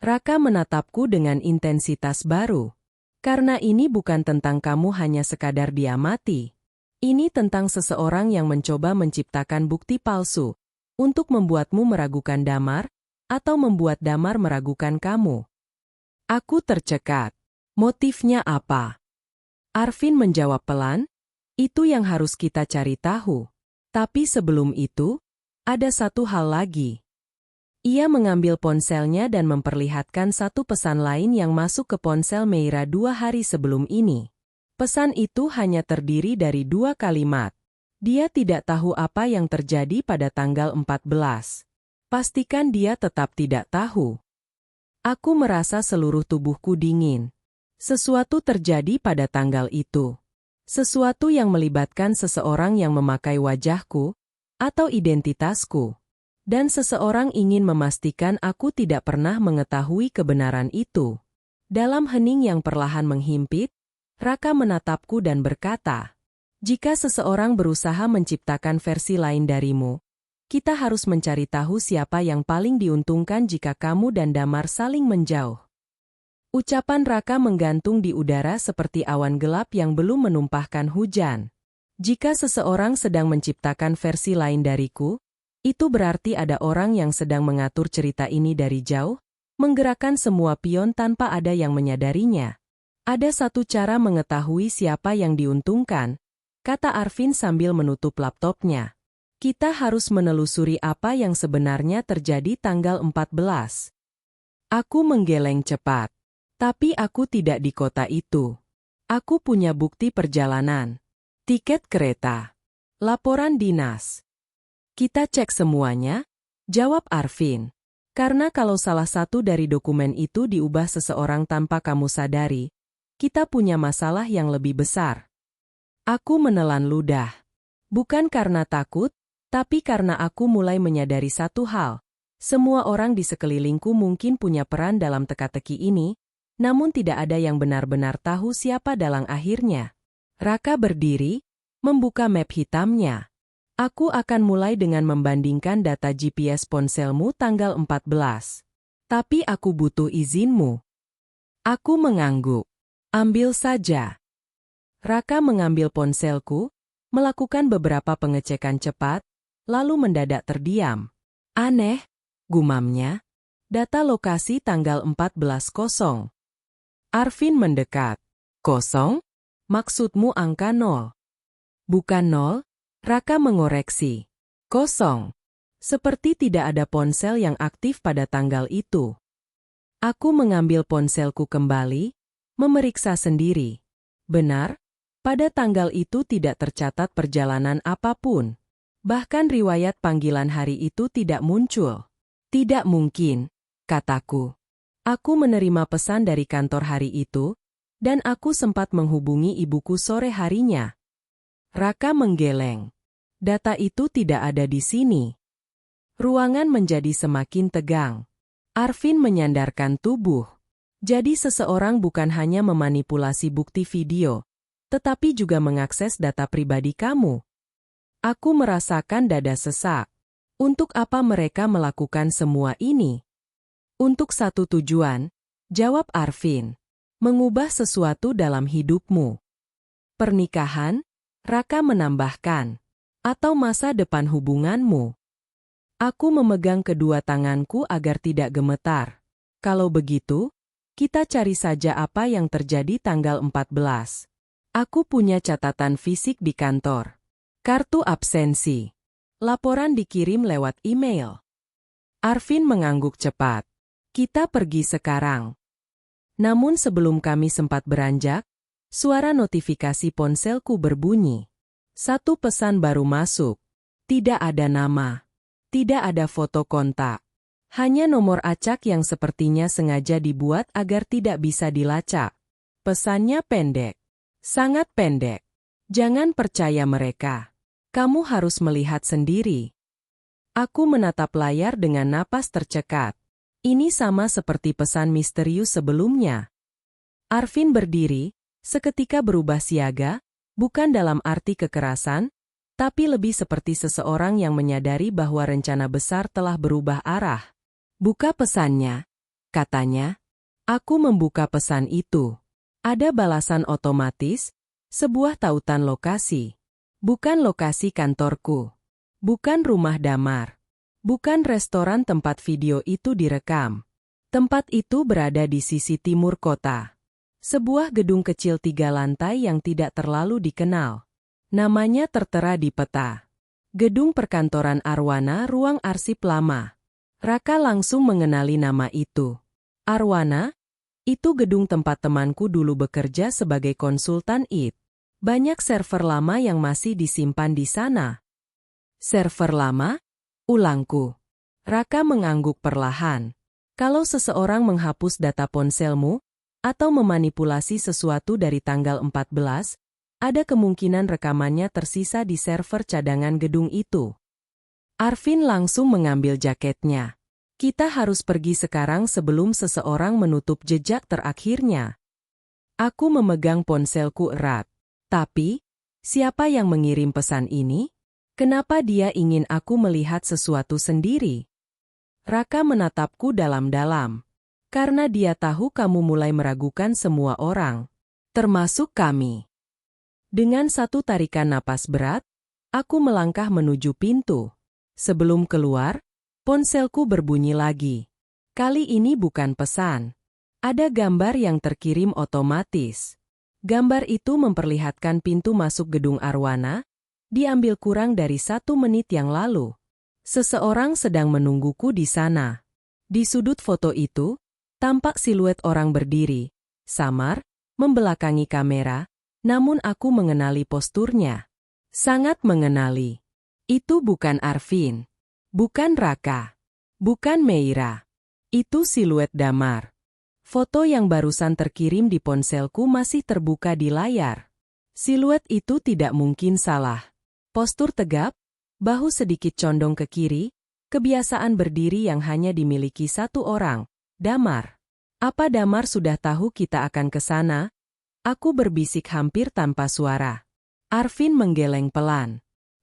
Raka menatapku dengan intensitas baru. Karena ini bukan tentang kamu hanya sekadar diamati. Ini tentang seseorang yang mencoba menciptakan bukti palsu untuk membuatmu meragukan Damar atau membuat Damar meragukan kamu. Aku tercekat. Motifnya apa? Arvin menjawab pelan, itu yang harus kita cari tahu. Tapi sebelum itu, ada satu hal lagi. Ia mengambil ponselnya dan memperlihatkan satu pesan lain yang masuk ke ponsel Meira 2 hari sebelum ini. Pesan itu hanya terdiri dari 2 kalimat. Dia tidak tahu apa yang terjadi pada tanggal 14. Pastikan dia tetap tidak tahu. Aku merasa seluruh tubuhku dingin. Sesuatu terjadi pada tanggal itu. Sesuatu yang melibatkan seseorang yang memakai wajahku atau identitasku. Dan seseorang ingin memastikan aku tidak pernah mengetahui kebenaran itu. Dalam hening yang perlahan menghimpit, Raka menatapku dan berkata, jika seseorang berusaha menciptakan versi lain darimu, kita harus mencari tahu siapa yang paling diuntungkan jika kamu dan Damar saling menjauh. Ucapan Raka menggantung di udara seperti awan gelap yang belum menumpahkan hujan. Jika seseorang sedang menciptakan versi lain dariku, itu berarti ada orang yang sedang mengatur cerita ini dari jauh, menggerakkan semua pion tanpa ada yang menyadarinya. Ada satu cara mengetahui siapa yang diuntungkan, kata Arvin sambil menutup laptopnya. Kita harus menelusuri apa yang sebenarnya terjadi tanggal 14. Aku menggeleng cepat. Tapi aku tidak di kota itu. Aku punya bukti perjalanan. Tiket kereta. Laporan dinas. Kita cek semuanya, jawab Arvin. Karena kalau salah satu dari dokumen itu diubah seseorang tanpa kamu sadari, kita punya masalah yang lebih besar. Aku menelan ludah. Bukan karena takut, tapi karena aku mulai menyadari satu hal. Semua orang di sekelilingku mungkin punya peran dalam teka-teki ini, namun tidak ada yang benar-benar tahu siapa dalang akhirnya. Raka berdiri, membuka map hitamnya. Aku akan mulai dengan membandingkan data GPS ponselmu tanggal 14. Tapi aku butuh izinmu. Aku mengangguk. Ambil saja. Raka mengambil ponselku, melakukan beberapa pengecekan cepat, lalu mendadak terdiam. Aneh, gumamnya. Data lokasi tanggal 14.00. Arvin mendekat. 0? Maksudmu angka 0? Bukan 0, Raka mengoreksi. 0. Seperti tidak ada ponsel yang aktif pada tanggal itu. Aku mengambil ponselku kembali, memeriksa sendiri. Benar, pada tanggal itu tidak tercatat perjalanan apapun. Bahkan riwayat panggilan hari itu tidak muncul. Tidak mungkin, kataku. Aku menerima pesan dari kantor hari itu, dan aku sempat menghubungi ibuku sore harinya. Raka menggeleng. Data itu tidak ada di sini. Ruangan menjadi semakin tegang. Arvin menyandarkan tubuh. Jadi seseorang bukan hanya memanipulasi bukti video, tetapi juga mengakses data pribadi kamu. Aku merasakan dada sesak. Untuk apa mereka melakukan semua ini? Untuk satu tujuan, jawab Arvin. Mengubah sesuatu dalam hidupmu. Pernikahan, Raka menambahkan. Atau masa depan hubunganmu. Aku memegang kedua tanganku agar tidak gemetar. Kalau begitu, kita cari saja apa yang terjadi tanggal 14. Aku punya catatan fisik di kantor. Kartu absensi. Laporan dikirim lewat email. Arvin mengangguk cepat. Kita pergi sekarang. Namun sebelum kami sempat beranjak, suara notifikasi ponselku berbunyi. Satu pesan baru masuk. Tidak ada nama. Tidak ada foto kontak. Hanya nomor acak yang sepertinya sengaja dibuat agar tidak bisa dilacak. Pesannya pendek. Sangat pendek. Jangan percaya mereka. Kamu harus melihat sendiri. Aku menatap layar dengan napas tercekat. Ini sama seperti pesan misterius sebelumnya. Arvin berdiri, seketika berubah siaga, bukan dalam arti kekerasan, tapi lebih seperti seseorang yang menyadari bahwa rencana besar telah berubah arah. Buka pesannya, katanya. Aku membuka pesan itu. Ada balasan otomatis, sebuah tautan lokasi. Bukan lokasi kantorku. Bukan rumah Damar. Bukan restoran tempat video itu direkam. Tempat itu berada di sisi timur kota. Sebuah gedung kecil 3 lantai yang tidak terlalu dikenal. Namanya tertera di peta. Gedung perkantoran Arwana, ruang arsip lama. Raka langsung mengenali nama itu. Arwana? Itu gedung tempat temanku dulu bekerja sebagai konsultan IT. Banyak server lama yang masih disimpan di sana. Server lama? Ulangku. Raka mengangguk perlahan. Kalau seseorang menghapus data ponselmu, atau memanipulasi sesuatu dari tanggal 14, ada kemungkinan rekamannya tersisa di server cadangan gedung itu. Arvin langsung mengambil jaketnya. Kita harus pergi sekarang sebelum seseorang menutup jejak terakhirnya. Aku memegang ponselku erat. Tapi, siapa yang mengirim pesan ini? Kenapa dia ingin aku melihat sesuatu sendiri? Raka menatapku dalam-dalam. Karena dia tahu kamu mulai meragukan semua orang. Termasuk kami. Dengan satu tarikan napas berat, aku melangkah menuju pintu. Sebelum keluar, ponselku berbunyi lagi. Kali ini bukan pesan. Ada gambar yang terkirim otomatis. Gambar itu memperlihatkan pintu masuk gedung Arwana, diambil kurang dari 1 menit yang lalu. Seseorang sedang menungguku di sana. Di sudut foto itu, tampak siluet orang berdiri, samar, membelakangi kamera, namun aku mengenali posturnya. Sangat mengenali. Itu bukan Arvin. Bukan Raka. Bukan Meira. Itu siluet Damar. Foto yang barusan terkirim di ponselku masih terbuka di layar. Siluet itu tidak mungkin salah. Postur tegap, bahu sedikit condong ke kiri, kebiasaan berdiri yang hanya dimiliki satu orang, Damar. Apa Damar sudah tahu kita akan ke sana? Aku berbisik hampir tanpa suara. Arvin menggeleng pelan.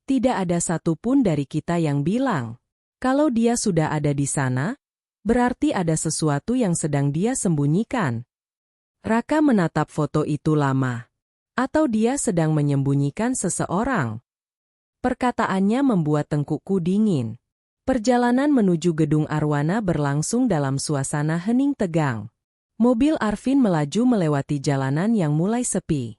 Tidak ada satupun dari kita yang bilang. Kalau dia sudah ada di sana, berarti ada sesuatu yang sedang dia sembunyikan. Raka menatap foto itu lama. Atau dia sedang menyembunyikan seseorang. Perkataannya membuat tengkukku dingin. Perjalanan menuju gedung Arwana berlangsung dalam suasana hening tegang. Mobil Arvin melaju melewati jalanan yang mulai sepi.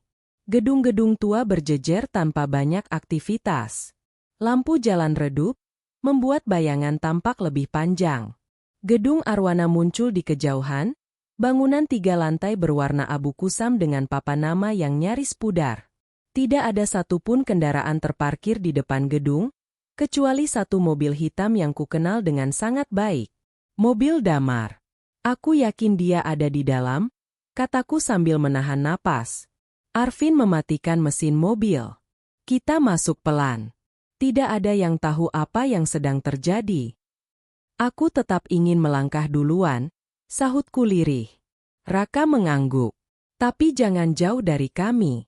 Gedung-gedung tua berjejer tanpa banyak aktivitas. Lampu jalan redup, membuat bayangan tampak lebih panjang. Gedung Arwana muncul di kejauhan, bangunan 3 lantai berwarna abu kusam dengan papan nama yang nyaris pudar. Tidak ada satupun kendaraan terparkir di depan gedung, kecuali satu mobil hitam yang kukenal dengan sangat baik. Mobil Damar. Aku yakin dia ada di dalam, kataku sambil menahan napas. Arvin mematikan mesin mobil. Kita masuk pelan. Tidak ada yang tahu apa yang sedang terjadi. Aku tetap ingin melangkah duluan, sahutku lirih. Raka mengangguk. Tapi jangan jauh dari kami.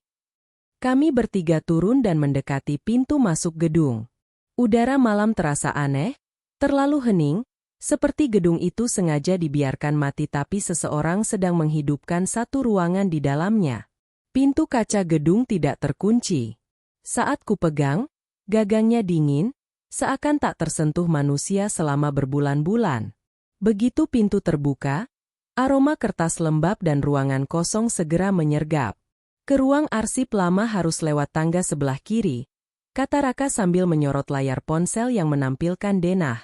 Kami bertiga turun dan mendekati pintu masuk gedung. Udara malam terasa aneh, terlalu hening, seperti gedung itu sengaja dibiarkan mati tapi seseorang sedang menghidupkan satu ruangan di dalamnya. Pintu kaca gedung tidak terkunci. Saat kupegang, gagangnya dingin, seakan tak tersentuh manusia selama berbulan-bulan. Begitu pintu terbuka, aroma kertas lembab dan ruangan kosong segera menyergap. Ke ruang arsip lama harus lewat tangga sebelah kiri, kata Raka sambil menyorot layar ponsel yang menampilkan denah.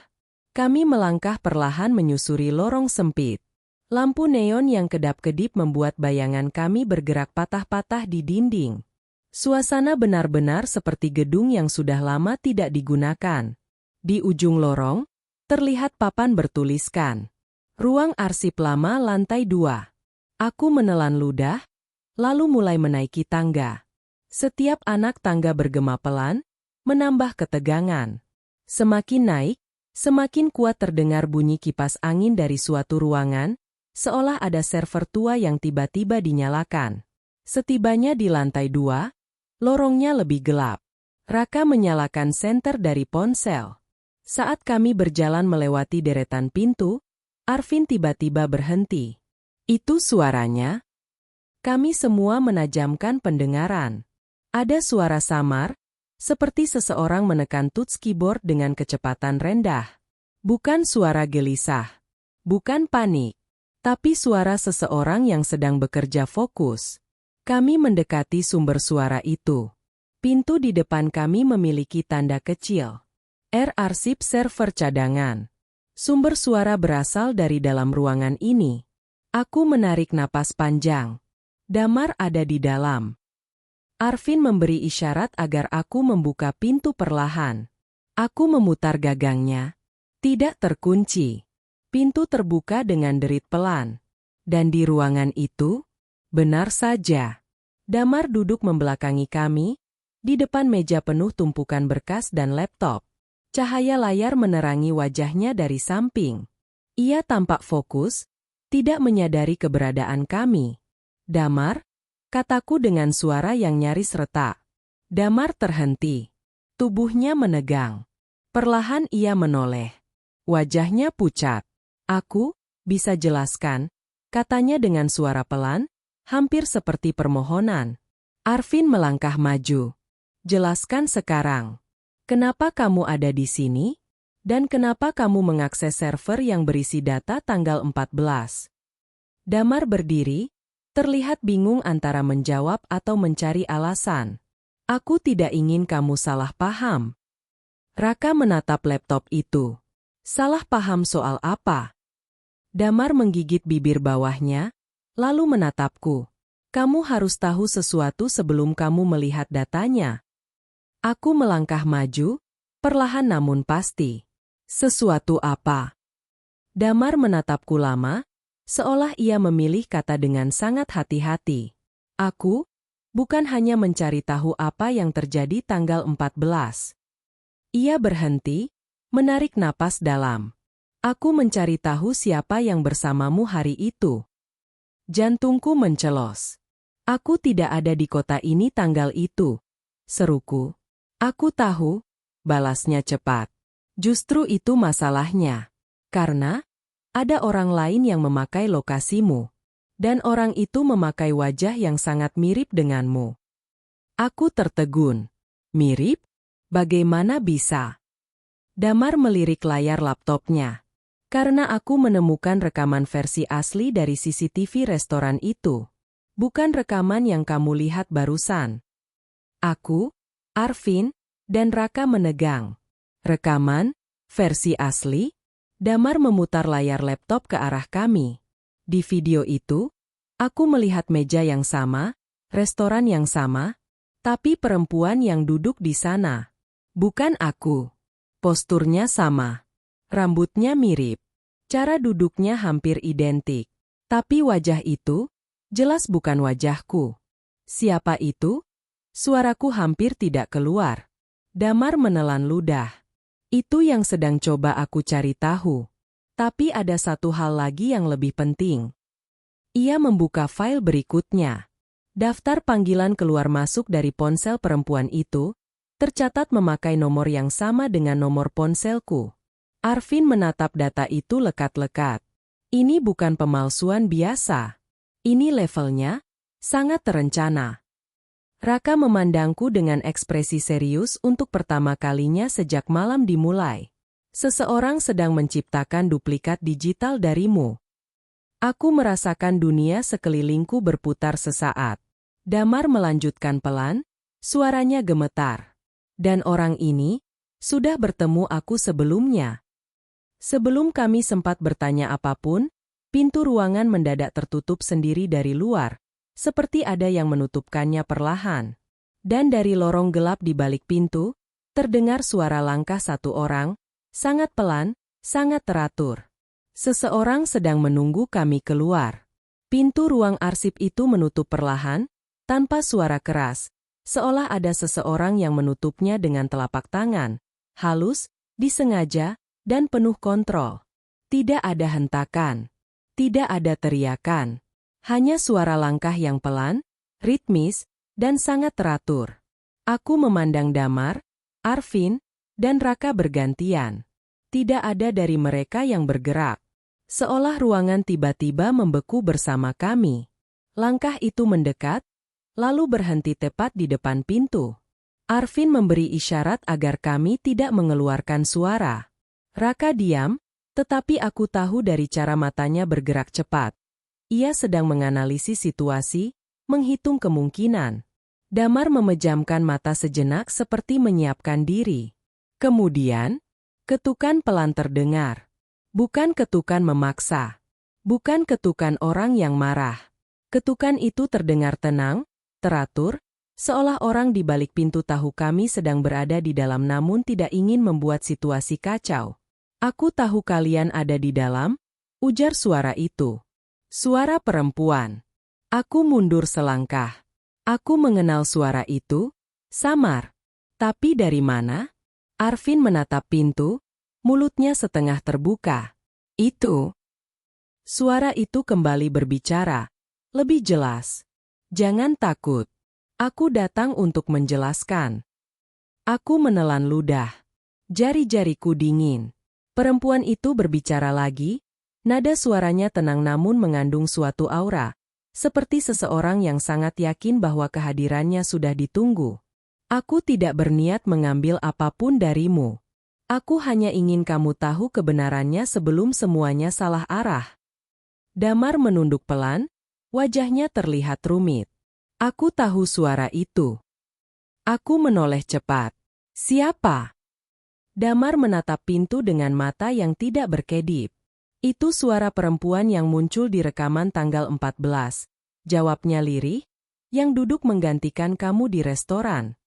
Kami melangkah perlahan menyusuri lorong sempit. Lampu neon yang kedap-kedip membuat bayangan kami bergerak patah-patah di dinding. Suasana benar-benar seperti gedung yang sudah lama tidak digunakan. Di ujung lorong, terlihat papan bertuliskan, "Ruang arsip lama lantai 2. Aku menelan ludah, lalu mulai menaiki tangga. Setiap anak tangga bergema pelan, menambah ketegangan. Semakin naik, semakin kuat terdengar bunyi kipas angin dari suatu ruangan, seolah ada server tua yang tiba-tiba dinyalakan. Setibanya di lantai 2, lorongnya lebih gelap. Raka menyalakan senter dari ponsel. Saat kami berjalan melewati deretan pintu, Arvin tiba-tiba berhenti. Itu suaranya? Kami semua menajamkan pendengaran. Ada suara samar, seperti seseorang menekan touch keyboard dengan kecepatan rendah. Bukan suara gelisah, bukan panik, tapi suara seseorang yang sedang bekerja fokus. Kami mendekati sumber suara itu. Pintu di depan kami memiliki tanda kecil. Arsip server cadangan. Sumber suara berasal dari dalam ruangan ini. Aku menarik napas panjang. Damar ada di dalam. Arvin memberi isyarat agar aku membuka pintu perlahan. Aku memutar gagangnya. Tidak terkunci. Pintu terbuka dengan derit pelan. Dan di ruangan itu, benar saja, Damar duduk membelakangi kami, di depan meja penuh tumpukan berkas dan laptop. Cahaya layar menerangi wajahnya dari samping. Ia tampak fokus, tidak menyadari keberadaan kami. Damar, kataku dengan suara yang nyaris retak. Damar terhenti. Tubuhnya menegang. Perlahan ia menoleh. Wajahnya pucat. Aku, bisa jelaskan, katanya dengan suara pelan, hampir seperti permohonan. Arvin melangkah maju. Jelaskan sekarang. Kenapa kamu ada di sini? Dan kenapa kamu mengakses server yang berisi data tanggal 14? Damar berdiri, terlihat bingung antara menjawab atau mencari alasan. Aku tidak ingin kamu salah paham. Raka menatap laptop itu. Salah paham soal apa? Damar menggigit bibir bawahnya, lalu menatapku. Kamu harus tahu sesuatu sebelum kamu melihat datanya. Aku melangkah maju, perlahan namun pasti. Sesuatu apa? Damar menatapku lama, seolah ia memilih kata dengan sangat hati-hati. Aku, bukan hanya mencari tahu apa yang terjadi tanggal 14. Ia berhenti, menarik napas dalam. Aku mencari tahu siapa yang bersamamu hari itu. Jantungku mencelos. Aku tidak ada di kota ini tanggal itu. Seruku. Aku tahu, balasnya cepat. Justru itu masalahnya. Karena ada orang lain yang memakai lokasimu. Dan orang itu memakai wajah yang sangat mirip denganmu. Aku tertegun. Mirip? Bagaimana bisa? Damar melirik layar laptopnya. Karena aku menemukan rekaman versi asli dari CCTV restoran itu. Bukan rekaman yang kamu lihat barusan. Aku, Arvin, dan Raka menegang. Rekaman? Versi asli? Damar memutar layar laptop ke arah kami. Di video itu, aku melihat meja yang sama, restoran yang sama, tapi perempuan yang duduk di sana. Bukan aku. Posturnya sama. Rambutnya mirip. Cara duduknya hampir identik. Tapi wajah itu, jelas bukan wajahku. Siapa itu? Suaraku hampir tidak keluar. Damar menelan ludah. Itu yang sedang coba aku cari tahu. Tapi ada satu hal lagi yang lebih penting. Ia membuka file berikutnya. Daftar panggilan keluar masuk dari ponsel perempuan itu, tercatat memakai nomor yang sama dengan nomor ponselku. Arvin menatap data itu lekat-lekat. Ini bukan pemalsuan biasa. Ini levelnya sangat terencana. Raka memandangku dengan ekspresi serius untuk pertama kalinya sejak malam dimulai. Seseorang sedang menciptakan duplikat digital darimu. Aku merasakan dunia sekelilingku berputar sesaat. Damar melanjutkan pelan, suaranya gemetar. Dan orang ini sudah bertemu aku sebelumnya. Sebelum kami sempat bertanya apapun, pintu ruangan mendadak tertutup sendiri dari luar, seperti ada yang menutupkannya perlahan. Dan dari lorong gelap di balik pintu, terdengar suara langkah satu orang, sangat pelan, sangat teratur. Seseorang sedang menunggu kami keluar. Pintu ruang arsip itu menutup perlahan, tanpa suara keras, seolah ada seseorang yang menutupnya dengan telapak tangan, halus, disengaja, dan penuh kontrol. Tidak ada hentakan. Tidak ada teriakan. Hanya suara langkah yang pelan, ritmis, dan sangat teratur. Aku memandang Damar, Arvin, dan Raka bergantian. Tidak ada dari mereka yang bergerak. Seolah ruangan tiba-tiba membeku bersama kami. Langkah itu mendekat, lalu berhenti tepat di depan pintu. Arvin memberi isyarat agar kami tidak mengeluarkan suara. Raka diam, tetapi aku tahu dari cara matanya bergerak cepat. Ia sedang menganalisis situasi, menghitung kemungkinan. Damar memejamkan mata sejenak seperti menyiapkan diri. Kemudian, ketukan pelan terdengar. Bukan ketukan memaksa. Bukan ketukan orang yang marah. Ketukan itu terdengar tenang, teratur, seolah orang di balik pintu tahu kami sedang berada di dalam namun tidak ingin membuat situasi kacau. Aku tahu kalian ada di dalam, ujar suara itu. Suara perempuan. Aku mundur selangkah. Aku mengenal suara itu, samar. Tapi dari mana? Arvin menatap pintu, mulutnya setengah terbuka. Itu. Suara itu kembali berbicara, lebih jelas. Jangan takut. Aku datang untuk menjelaskan. Aku menelan ludah. Jari-jariku dingin. Perempuan itu berbicara lagi, nada suaranya tenang namun mengandung suatu aura, seperti seseorang yang sangat yakin bahwa kehadirannya sudah ditunggu. Aku tidak berniat mengambil apapun darimu. Aku hanya ingin kamu tahu kebenarannya sebelum semuanya salah arah. Damar menunduk pelan, wajahnya terlihat rumit. Aku tahu suara itu. Aku menoleh cepat. Siapa? Damar menatap pintu dengan mata yang tidak berkedip. Itu suara perempuan yang muncul di rekaman tanggal 14. Jawabnya lirih, yang duduk menggantikan kamu di restoran.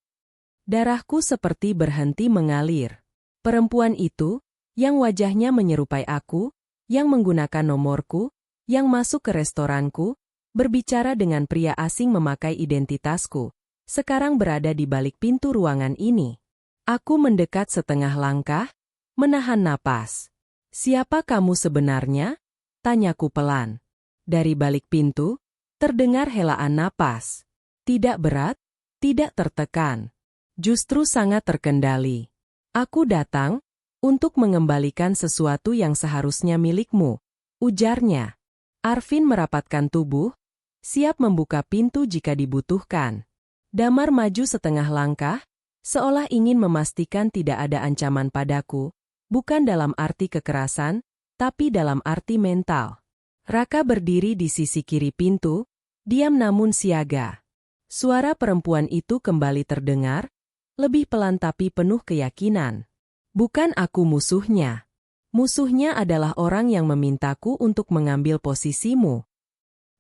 Darahku seperti berhenti mengalir. Perempuan itu, yang wajahnya menyerupai aku, yang menggunakan nomorku, yang masuk ke restoranku, berbicara dengan pria asing memakai identitasku, sekarang berada di balik pintu ruangan ini. Aku mendekat setengah langkah, menahan napas. Siapa kamu sebenarnya? Tanyaku pelan. Dari balik pintu, terdengar helaan napas. Tidak berat, tidak tertekan. Justru sangat terkendali. Aku datang untuk mengembalikan sesuatu yang seharusnya milikmu, ujarnya. Arvin merapatkan tubuh, siap membuka pintu jika dibutuhkan. Damar maju setengah langkah, seolah ingin memastikan tidak ada ancaman padaku, bukan dalam arti kekerasan, tapi dalam arti mental. Raka berdiri di sisi kiri pintu, diam namun siaga. Suara perempuan itu kembali terdengar, lebih pelan tapi penuh keyakinan. Bukan aku musuhnya. Musuhnya adalah orang yang memintaku untuk mengambil posisimu.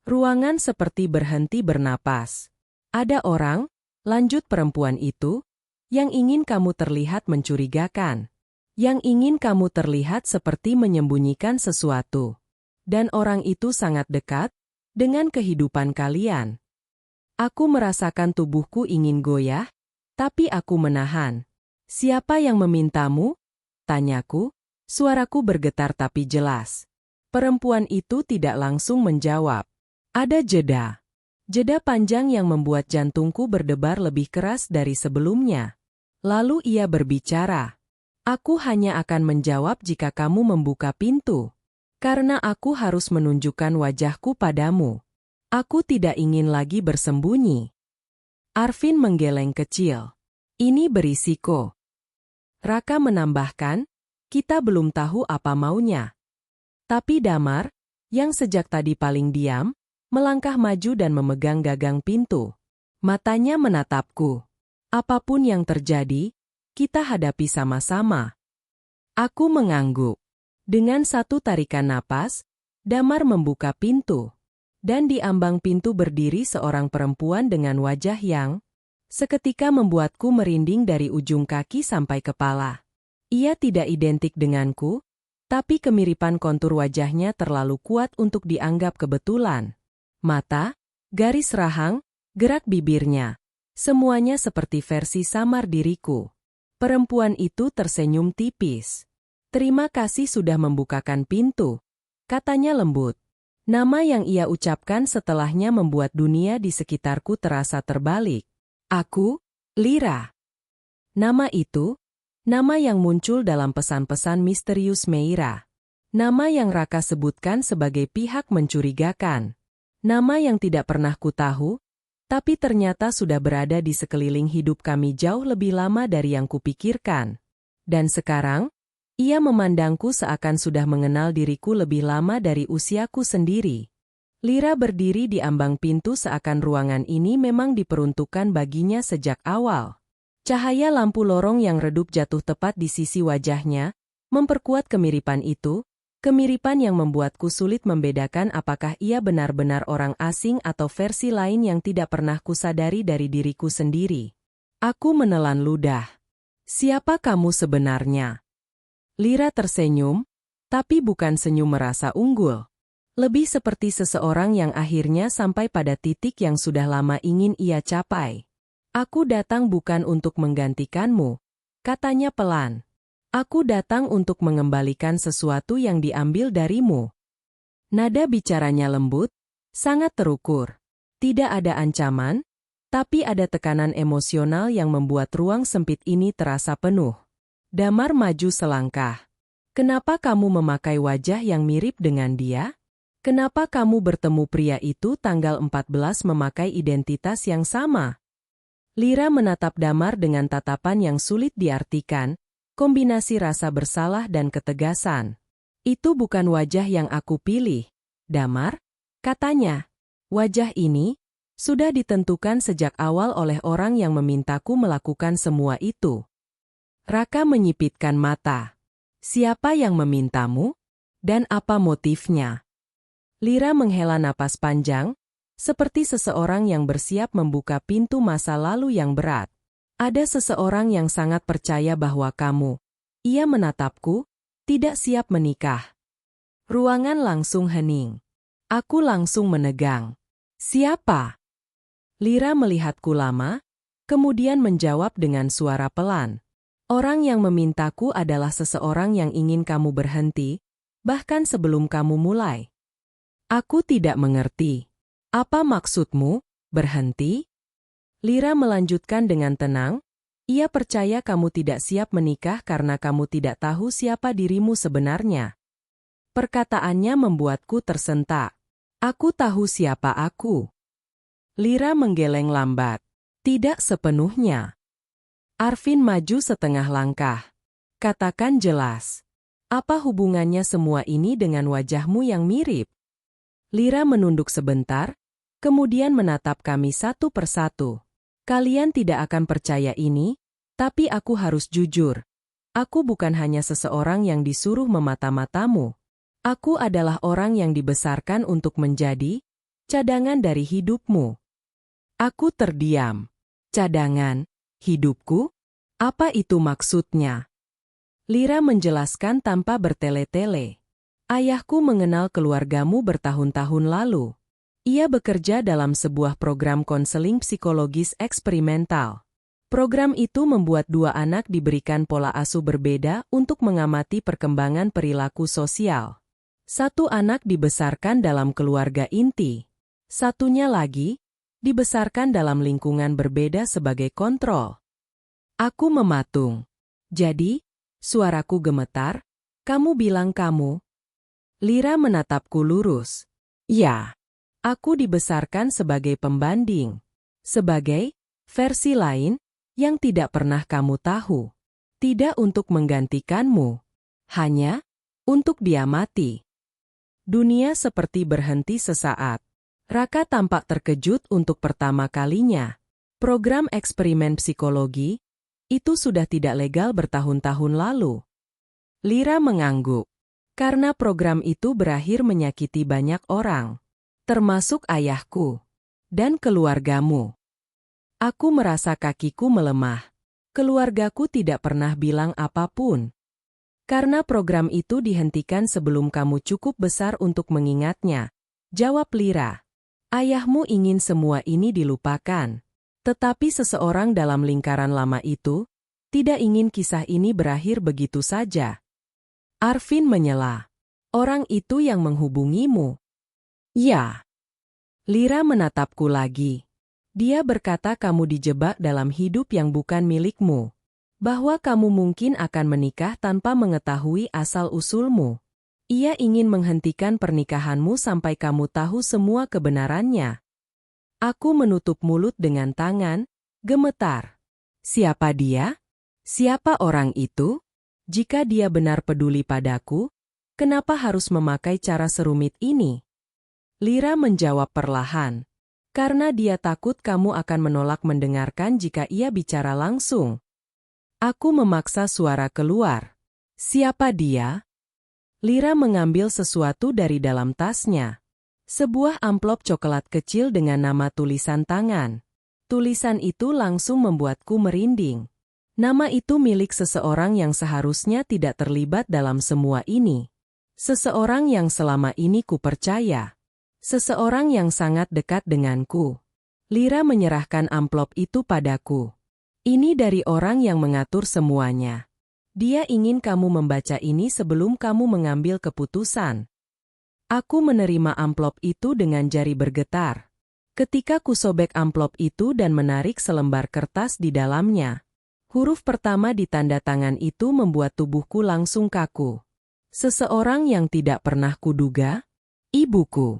Ruangan seperti berhenti bernapas. Ada orang, lanjut perempuan itu, yang ingin kamu terlihat mencurigakan. Yang ingin kamu terlihat seperti menyembunyikan sesuatu. Dan orang itu sangat dekat dengan kehidupan kalian. Aku merasakan tubuhku ingin goyah, tapi aku menahan. Siapa yang memintamu? Tanyaku, suaraku bergetar tapi jelas. Perempuan itu tidak langsung menjawab. Ada jeda. Jeda panjang yang membuat jantungku berdebar lebih keras dari sebelumnya. Lalu ia berbicara. Aku hanya akan menjawab jika kamu membuka pintu. Karena aku harus menunjukkan wajahku padamu. Aku tidak ingin lagi bersembunyi. Arvin menggeleng kecil. Ini berisiko. Raka menambahkan, kita belum tahu apa maunya. Tapi Damar, yang sejak tadi paling diam, melangkah maju dan memegang gagang pintu. Matanya menatapku. Apapun yang terjadi, kita hadapi sama-sama. Aku mengangguk. Dengan satu tarikan napas, Damar membuka pintu. Dan di ambang pintu berdiri seorang perempuan dengan wajah yang seketika membuatku merinding dari ujung kaki sampai kepala. Ia tidak identik denganku, tapi kemiripan kontur wajahnya terlalu kuat untuk dianggap kebetulan. Mata, garis rahang, gerak bibirnya, semuanya seperti versi samar diriku. Perempuan itu tersenyum tipis. Terima kasih sudah membukakan pintu, katanya lembut. Nama yang ia ucapkan setelahnya membuat dunia di sekitarku terasa terbalik. Aku, Lira. Nama itu, nama yang muncul dalam pesan-pesan misterius Meira. Nama yang Raka sebutkan sebagai pihak mencurigakan. Nama yang tidak pernah kutahu, tapi ternyata sudah berada di sekeliling hidup kami jauh lebih lama dari yang kupikirkan. Dan sekarang, ia memandangku seakan sudah mengenal diriku lebih lama dari usiaku sendiri. Lira berdiri di ambang pintu seakan ruangan ini memang diperuntukkan baginya sejak awal. Cahaya lampu lorong yang redup jatuh tepat di sisi wajahnya, memperkuat kemiripan itu, kemiripan yang membuatku sulit membedakan apakah ia benar-benar orang asing atau versi lain yang tidak pernah kusadari dari diriku sendiri. Aku menelan ludah. Siapa kamu sebenarnya? Lira tersenyum, tapi bukan senyum merasa unggul. Lebih seperti seseorang yang akhirnya sampai pada titik yang sudah lama ingin ia capai. Aku datang bukan untuk menggantikanmu, katanya pelan. Aku datang untuk mengembalikan sesuatu yang diambil darimu. Nada bicaranya lembut, sangat terukur. Tidak ada ancaman, tapi ada tekanan emosional yang membuat ruang sempit ini terasa penuh. Damar maju selangkah. Kenapa kamu memakai wajah yang mirip dengan dia? Kenapa kamu bertemu pria itu tanggal 14 memakai identitas yang sama? Lira menatap Damar dengan tatapan yang sulit diartikan, kombinasi rasa bersalah dan ketegasan. Itu bukan wajah yang aku pilih, Damar, katanya. Wajah ini sudah ditentukan sejak awal oleh orang yang memintaku melakukan semua itu. Raka menyipitkan mata. Siapa yang memintamu? Dan apa motifnya? Lira menghela napas panjang, seperti seseorang yang bersiap membuka pintu masa lalu yang berat. Ada seseorang yang sangat percaya bahwa kamu, ia menatapku, tidak siap menikah. Ruangan langsung hening. Aku langsung menegang. Siapa? Lira melihatku lama, kemudian menjawab dengan suara pelan. Orang yang memintaku adalah seseorang yang ingin kamu berhenti, bahkan sebelum kamu mulai. Aku tidak mengerti. Apa maksudmu, berhenti? Lira melanjutkan dengan tenang, ia percaya kamu tidak siap menikah karena kamu tidak tahu siapa dirimu sebenarnya. Perkataannya membuatku tersentak. Aku tahu siapa aku. Lira menggeleng lambat. Tidak sepenuhnya. Arvin maju setengah langkah. Katakan jelas. Apa hubungannya semua ini dengan wajahmu yang mirip? Lira menunduk sebentar, kemudian menatap kami satu persatu. Kalian tidak akan percaya ini, tapi aku harus jujur. Aku bukan hanya seseorang yang disuruh memata-matamu. Aku adalah orang yang dibesarkan untuk menjadi cadangan dari hidupmu. Aku terdiam. Cadangan hidupku? Apa itu maksudnya? Lira menjelaskan tanpa bertele-tele. Ayahku mengenal keluargamu bertahun-tahun lalu. Ia bekerja dalam sebuah program konseling psikologis eksperimental. Program itu membuat dua anak diberikan pola asuh berbeda untuk mengamati perkembangan perilaku sosial. Satu anak dibesarkan dalam keluarga inti. Satunya lagi, dibesarkan dalam lingkungan berbeda sebagai kontrol. Aku mematung. Jadi, suaraku gemetar, kamu bilang kamu. Lira menatapku lurus. Ya, aku dibesarkan sebagai pembanding. Sebagai versi lain yang tidak pernah kamu tahu. Tidak untuk menggantikanmu. Hanya untuk diamati. Dunia seperti berhenti sesaat. Raka tampak terkejut untuk pertama kalinya. Program eksperimen psikologi, itu sudah tidak legal bertahun-tahun lalu. Lira mengangguk. Karena program itu berakhir menyakiti banyak orang. Termasuk ayahku. Dan keluargamu. Aku merasa kakiku melemah. Keluargaku tidak pernah bilang apapun. Karena program itu dihentikan sebelum kamu cukup besar untuk mengingatnya. Jawab Lira. Ayahmu ingin semua ini dilupakan. Tetapi seseorang dalam lingkaran lama itu tidak ingin kisah ini berakhir begitu saja. Arvin menyela. Orang itu yang menghubungimu. Ya. Lira menatapku lagi. Dia berkata kamu dijebak dalam hidup yang bukan milikmu. Bahwa kamu mungkin akan menikah tanpa mengetahui asal-usulmu. Ia ingin menghentikan pernikahanmu sampai kamu tahu semua kebenarannya. Aku menutup mulut dengan tangan, gemetar. Siapa dia? Siapa orang itu? Jika dia benar peduli padaku, kenapa harus memakai cara serumit ini? Lira menjawab perlahan. Karena dia takut kamu akan menolak mendengarkan jika ia bicara langsung. Aku memaksa suara keluar. Siapa dia? Lira mengambil sesuatu dari dalam tasnya. Sebuah amplop coklat kecil dengan nama tulisan tangan. Tulisan itu langsung membuatku merinding. Nama itu milik seseorang yang seharusnya tidak terlibat dalam semua ini. Seseorang yang selama ini kupercaya. Seseorang yang sangat dekat denganku. Lira menyerahkan amplop itu padaku. Ini dari orang yang mengatur semuanya. Dia ingin kamu membaca ini sebelum kamu mengambil keputusan. Aku menerima amplop itu dengan jari bergetar. Ketika kusobek amplop itu dan menarik selembar kertas di dalamnya, huruf pertama di tanda tangan itu membuat tubuhku langsung kaku. Seseorang yang tidak pernah kuduga? Ibuku.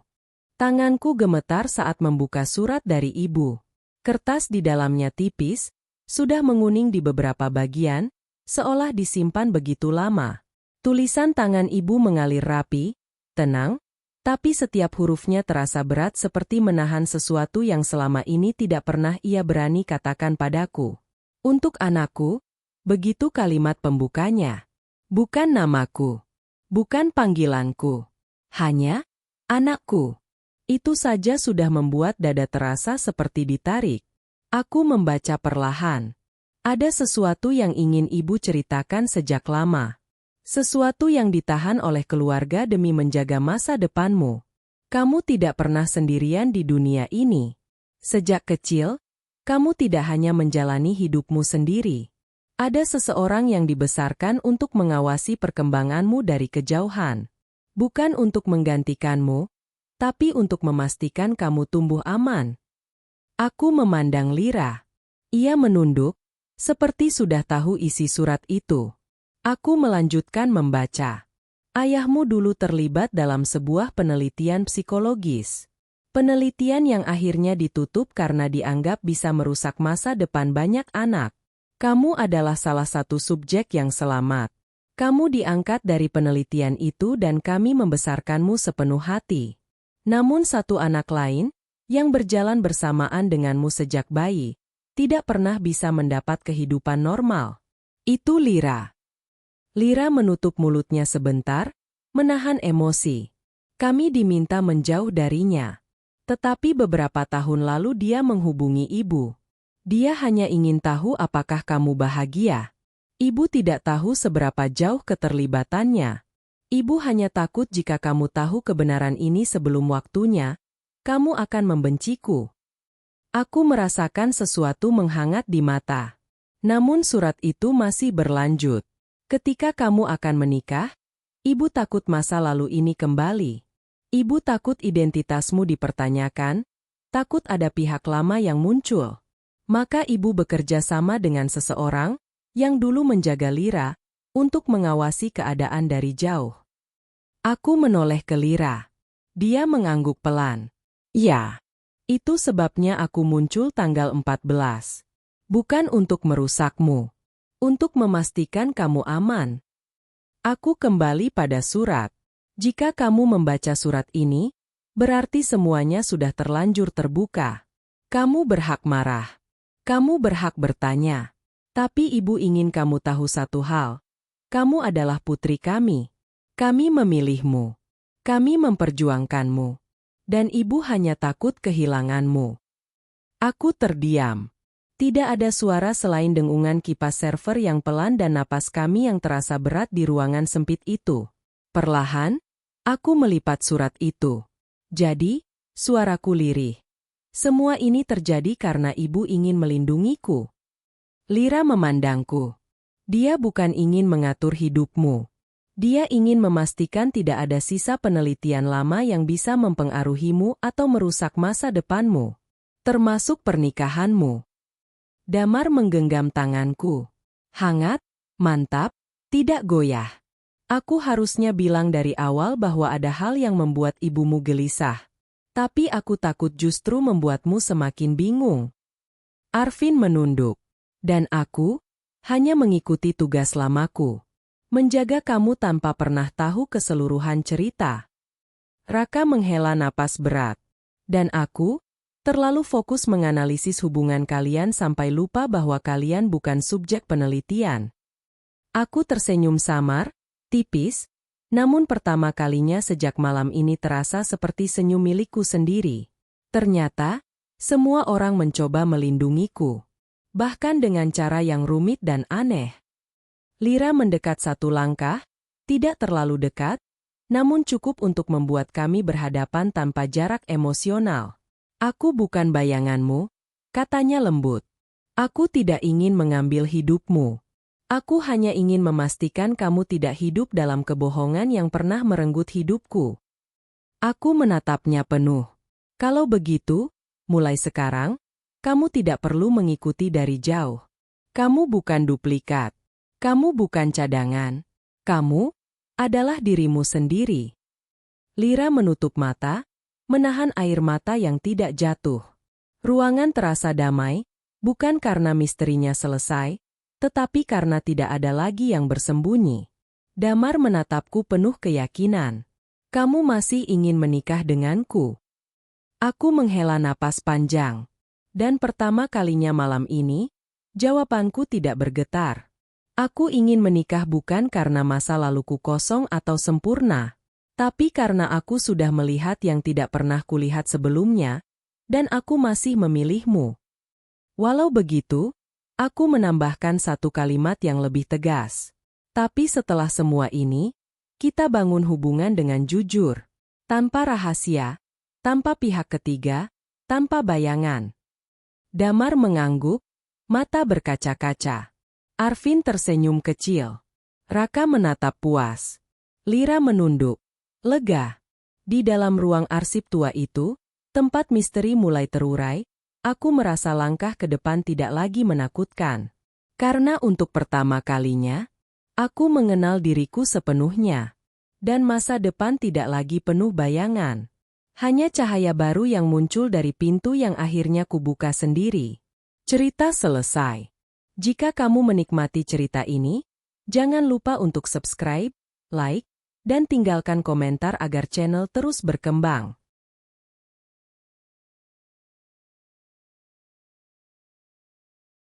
Tanganku gemetar saat membuka surat dari ibu. Kertas di dalamnya tipis, sudah menguning di beberapa bagian, seolah disimpan begitu lama. Tulisan tangan ibu mengalir rapi, tenang, tapi setiap hurufnya terasa berat seperti menahan sesuatu yang selama ini tidak pernah ia berani katakan padaku. Untuk anakku, begitu kalimat pembukanya. Bukan namaku. Bukan panggilanku. Hanya, anakku. Itu saja sudah membuat dada terasa seperti ditarik. Aku membaca perlahan. Ada sesuatu yang ingin ibu ceritakan sejak lama. Sesuatu yang ditahan oleh keluarga demi menjaga masa depanmu. Kamu tidak pernah sendirian di dunia ini. Sejak kecil, kamu tidak hanya menjalani hidupmu sendiri. Ada seseorang yang dibesarkan untuk mengawasi perkembanganmu dari kejauhan. Bukan untuk menggantikanmu, tapi untuk memastikan kamu tumbuh aman. Aku memandang Lira. Ia menunduk, seperti sudah tahu isi surat itu. Aku melanjutkan membaca. Ayahmu dulu terlibat dalam sebuah penelitian psikologis. Penelitian yang akhirnya ditutup karena dianggap bisa merusak masa depan banyak anak. Kamu adalah salah satu subjek yang selamat. Kamu diangkat dari penelitian itu dan kami membesarkanmu sepenuh hati. Namun satu anak lain, yang berjalan bersamaan denganmu sejak bayi, tidak pernah bisa mendapat kehidupan normal. Itu Lira. Lira menutup mulutnya sebentar, menahan emosi. Kami diminta menjauh darinya. Tetapi beberapa tahun lalu dia menghubungi ibu. Dia hanya ingin tahu apakah kamu bahagia. Ibu tidak tahu seberapa jauh keterlibatannya. Ibu hanya takut jika kamu tahu kebenaran ini sebelum waktunya, kamu akan membenciku. Aku merasakan sesuatu menghangat di mata. Namun surat itu masih berlanjut. Ketika kamu akan menikah, ibu takut masa lalu ini kembali. Ibu takut identitasmu dipertanyakan, takut ada pihak lama yang muncul. Maka ibu bekerja sama dengan seseorang yang dulu menjaga Lira untuk mengawasi keadaan dari jauh. Aku menoleh ke Lira. Dia mengangguk pelan. Ya, itu sebabnya aku muncul tanggal 14. Bukan untuk merusakmu. Untuk memastikan kamu aman. Aku kembali pada surat. Jika kamu membaca surat ini, berarti semuanya sudah terlanjur terbuka. Kamu berhak marah. Kamu berhak bertanya. Tapi ibu ingin kamu tahu satu hal. Kamu adalah putri kami. Kami memilihmu. Kami memperjuangkanmu. Dan ibu hanya takut kehilanganmu. Aku terdiam. Tidak ada suara selain dengungan kipas server yang pelan dan napas kami yang terasa berat di ruangan sempit itu. Perlahan, aku melipat surat itu. Jadi, suaraku lirih. Semua ini terjadi karena ibu ingin melindungiku. Lira memandangku. Dia bukan ingin mengatur hidupmu. Dia ingin memastikan tidak ada sisa penelitian lama yang bisa mempengaruhimu atau merusak masa depanmu. Termasuk pernikahanmu. Damar menggenggam tanganku. Hangat, mantap, tidak goyah. Aku harusnya bilang dari awal bahwa ada hal yang membuat ibumu gelisah. Tapi aku takut justru membuatmu semakin bingung. Arvin menunduk. Dan aku hanya mengikuti tugas lamaku. Menjaga kamu tanpa pernah tahu keseluruhan cerita. Raka menghela napas berat. Dan aku terlalu fokus menganalisis hubungan kalian sampai lupa bahwa kalian bukan subjek penelitian. Aku tersenyum samar, tipis, namun pertama kalinya sejak malam ini terasa seperti senyum milikku sendiri. Ternyata, semua orang mencoba melindungiku. Bahkan dengan cara yang rumit dan aneh. Lira mendekat satu langkah, tidak terlalu dekat, namun cukup untuk membuat kami berhadapan tanpa jarak emosional. Aku bukan bayanganmu, katanya lembut. Aku tidak ingin mengambil hidupmu. Aku hanya ingin memastikan kamu tidak hidup dalam kebohongan yang pernah merenggut hidupku. Aku menatapnya penuh. Kalau begitu, mulai sekarang, kamu tidak perlu mengikuti dari jauh. Kamu bukan duplikat. Kamu bukan cadangan. Kamu adalah dirimu sendiri. Lira menutup mata, menahan air mata yang tidak jatuh. Ruangan terasa damai, bukan karena misterinya selesai, tetapi karena tidak ada lagi yang bersembunyi. Damar menatapku penuh keyakinan. Kamu masih ingin menikah denganku. Aku menghela napas panjang. Dan pertama kalinya malam ini, jawabanku tidak bergetar. Aku ingin menikah bukan karena masa laluku kosong atau sempurna, tapi karena aku sudah melihat yang tidak pernah kulihat sebelumnya, dan aku masih memilihmu. Walau begitu, aku menambahkan satu kalimat yang lebih tegas. Tapi setelah semua ini, kita bangun hubungan dengan jujur, tanpa rahasia, tanpa pihak ketiga, tanpa bayangan. Damar mengangguk, mata berkaca-kaca. Arvin tersenyum kecil. Raka menatap puas. Lira menunduk. Lega. Di dalam ruang arsip tua itu, tempat misteri mulai terurai, aku merasa langkah ke depan tidak lagi menakutkan. Karena untuk pertama kalinya, aku mengenal diriku sepenuhnya. Dan masa depan tidak lagi penuh bayangan. Hanya cahaya baru yang muncul dari pintu yang akhirnya kubuka sendiri. Cerita selesai. Jika kamu menikmati cerita ini, jangan lupa untuk subscribe, like, dan tinggalkan komentar agar channel terus berkembang.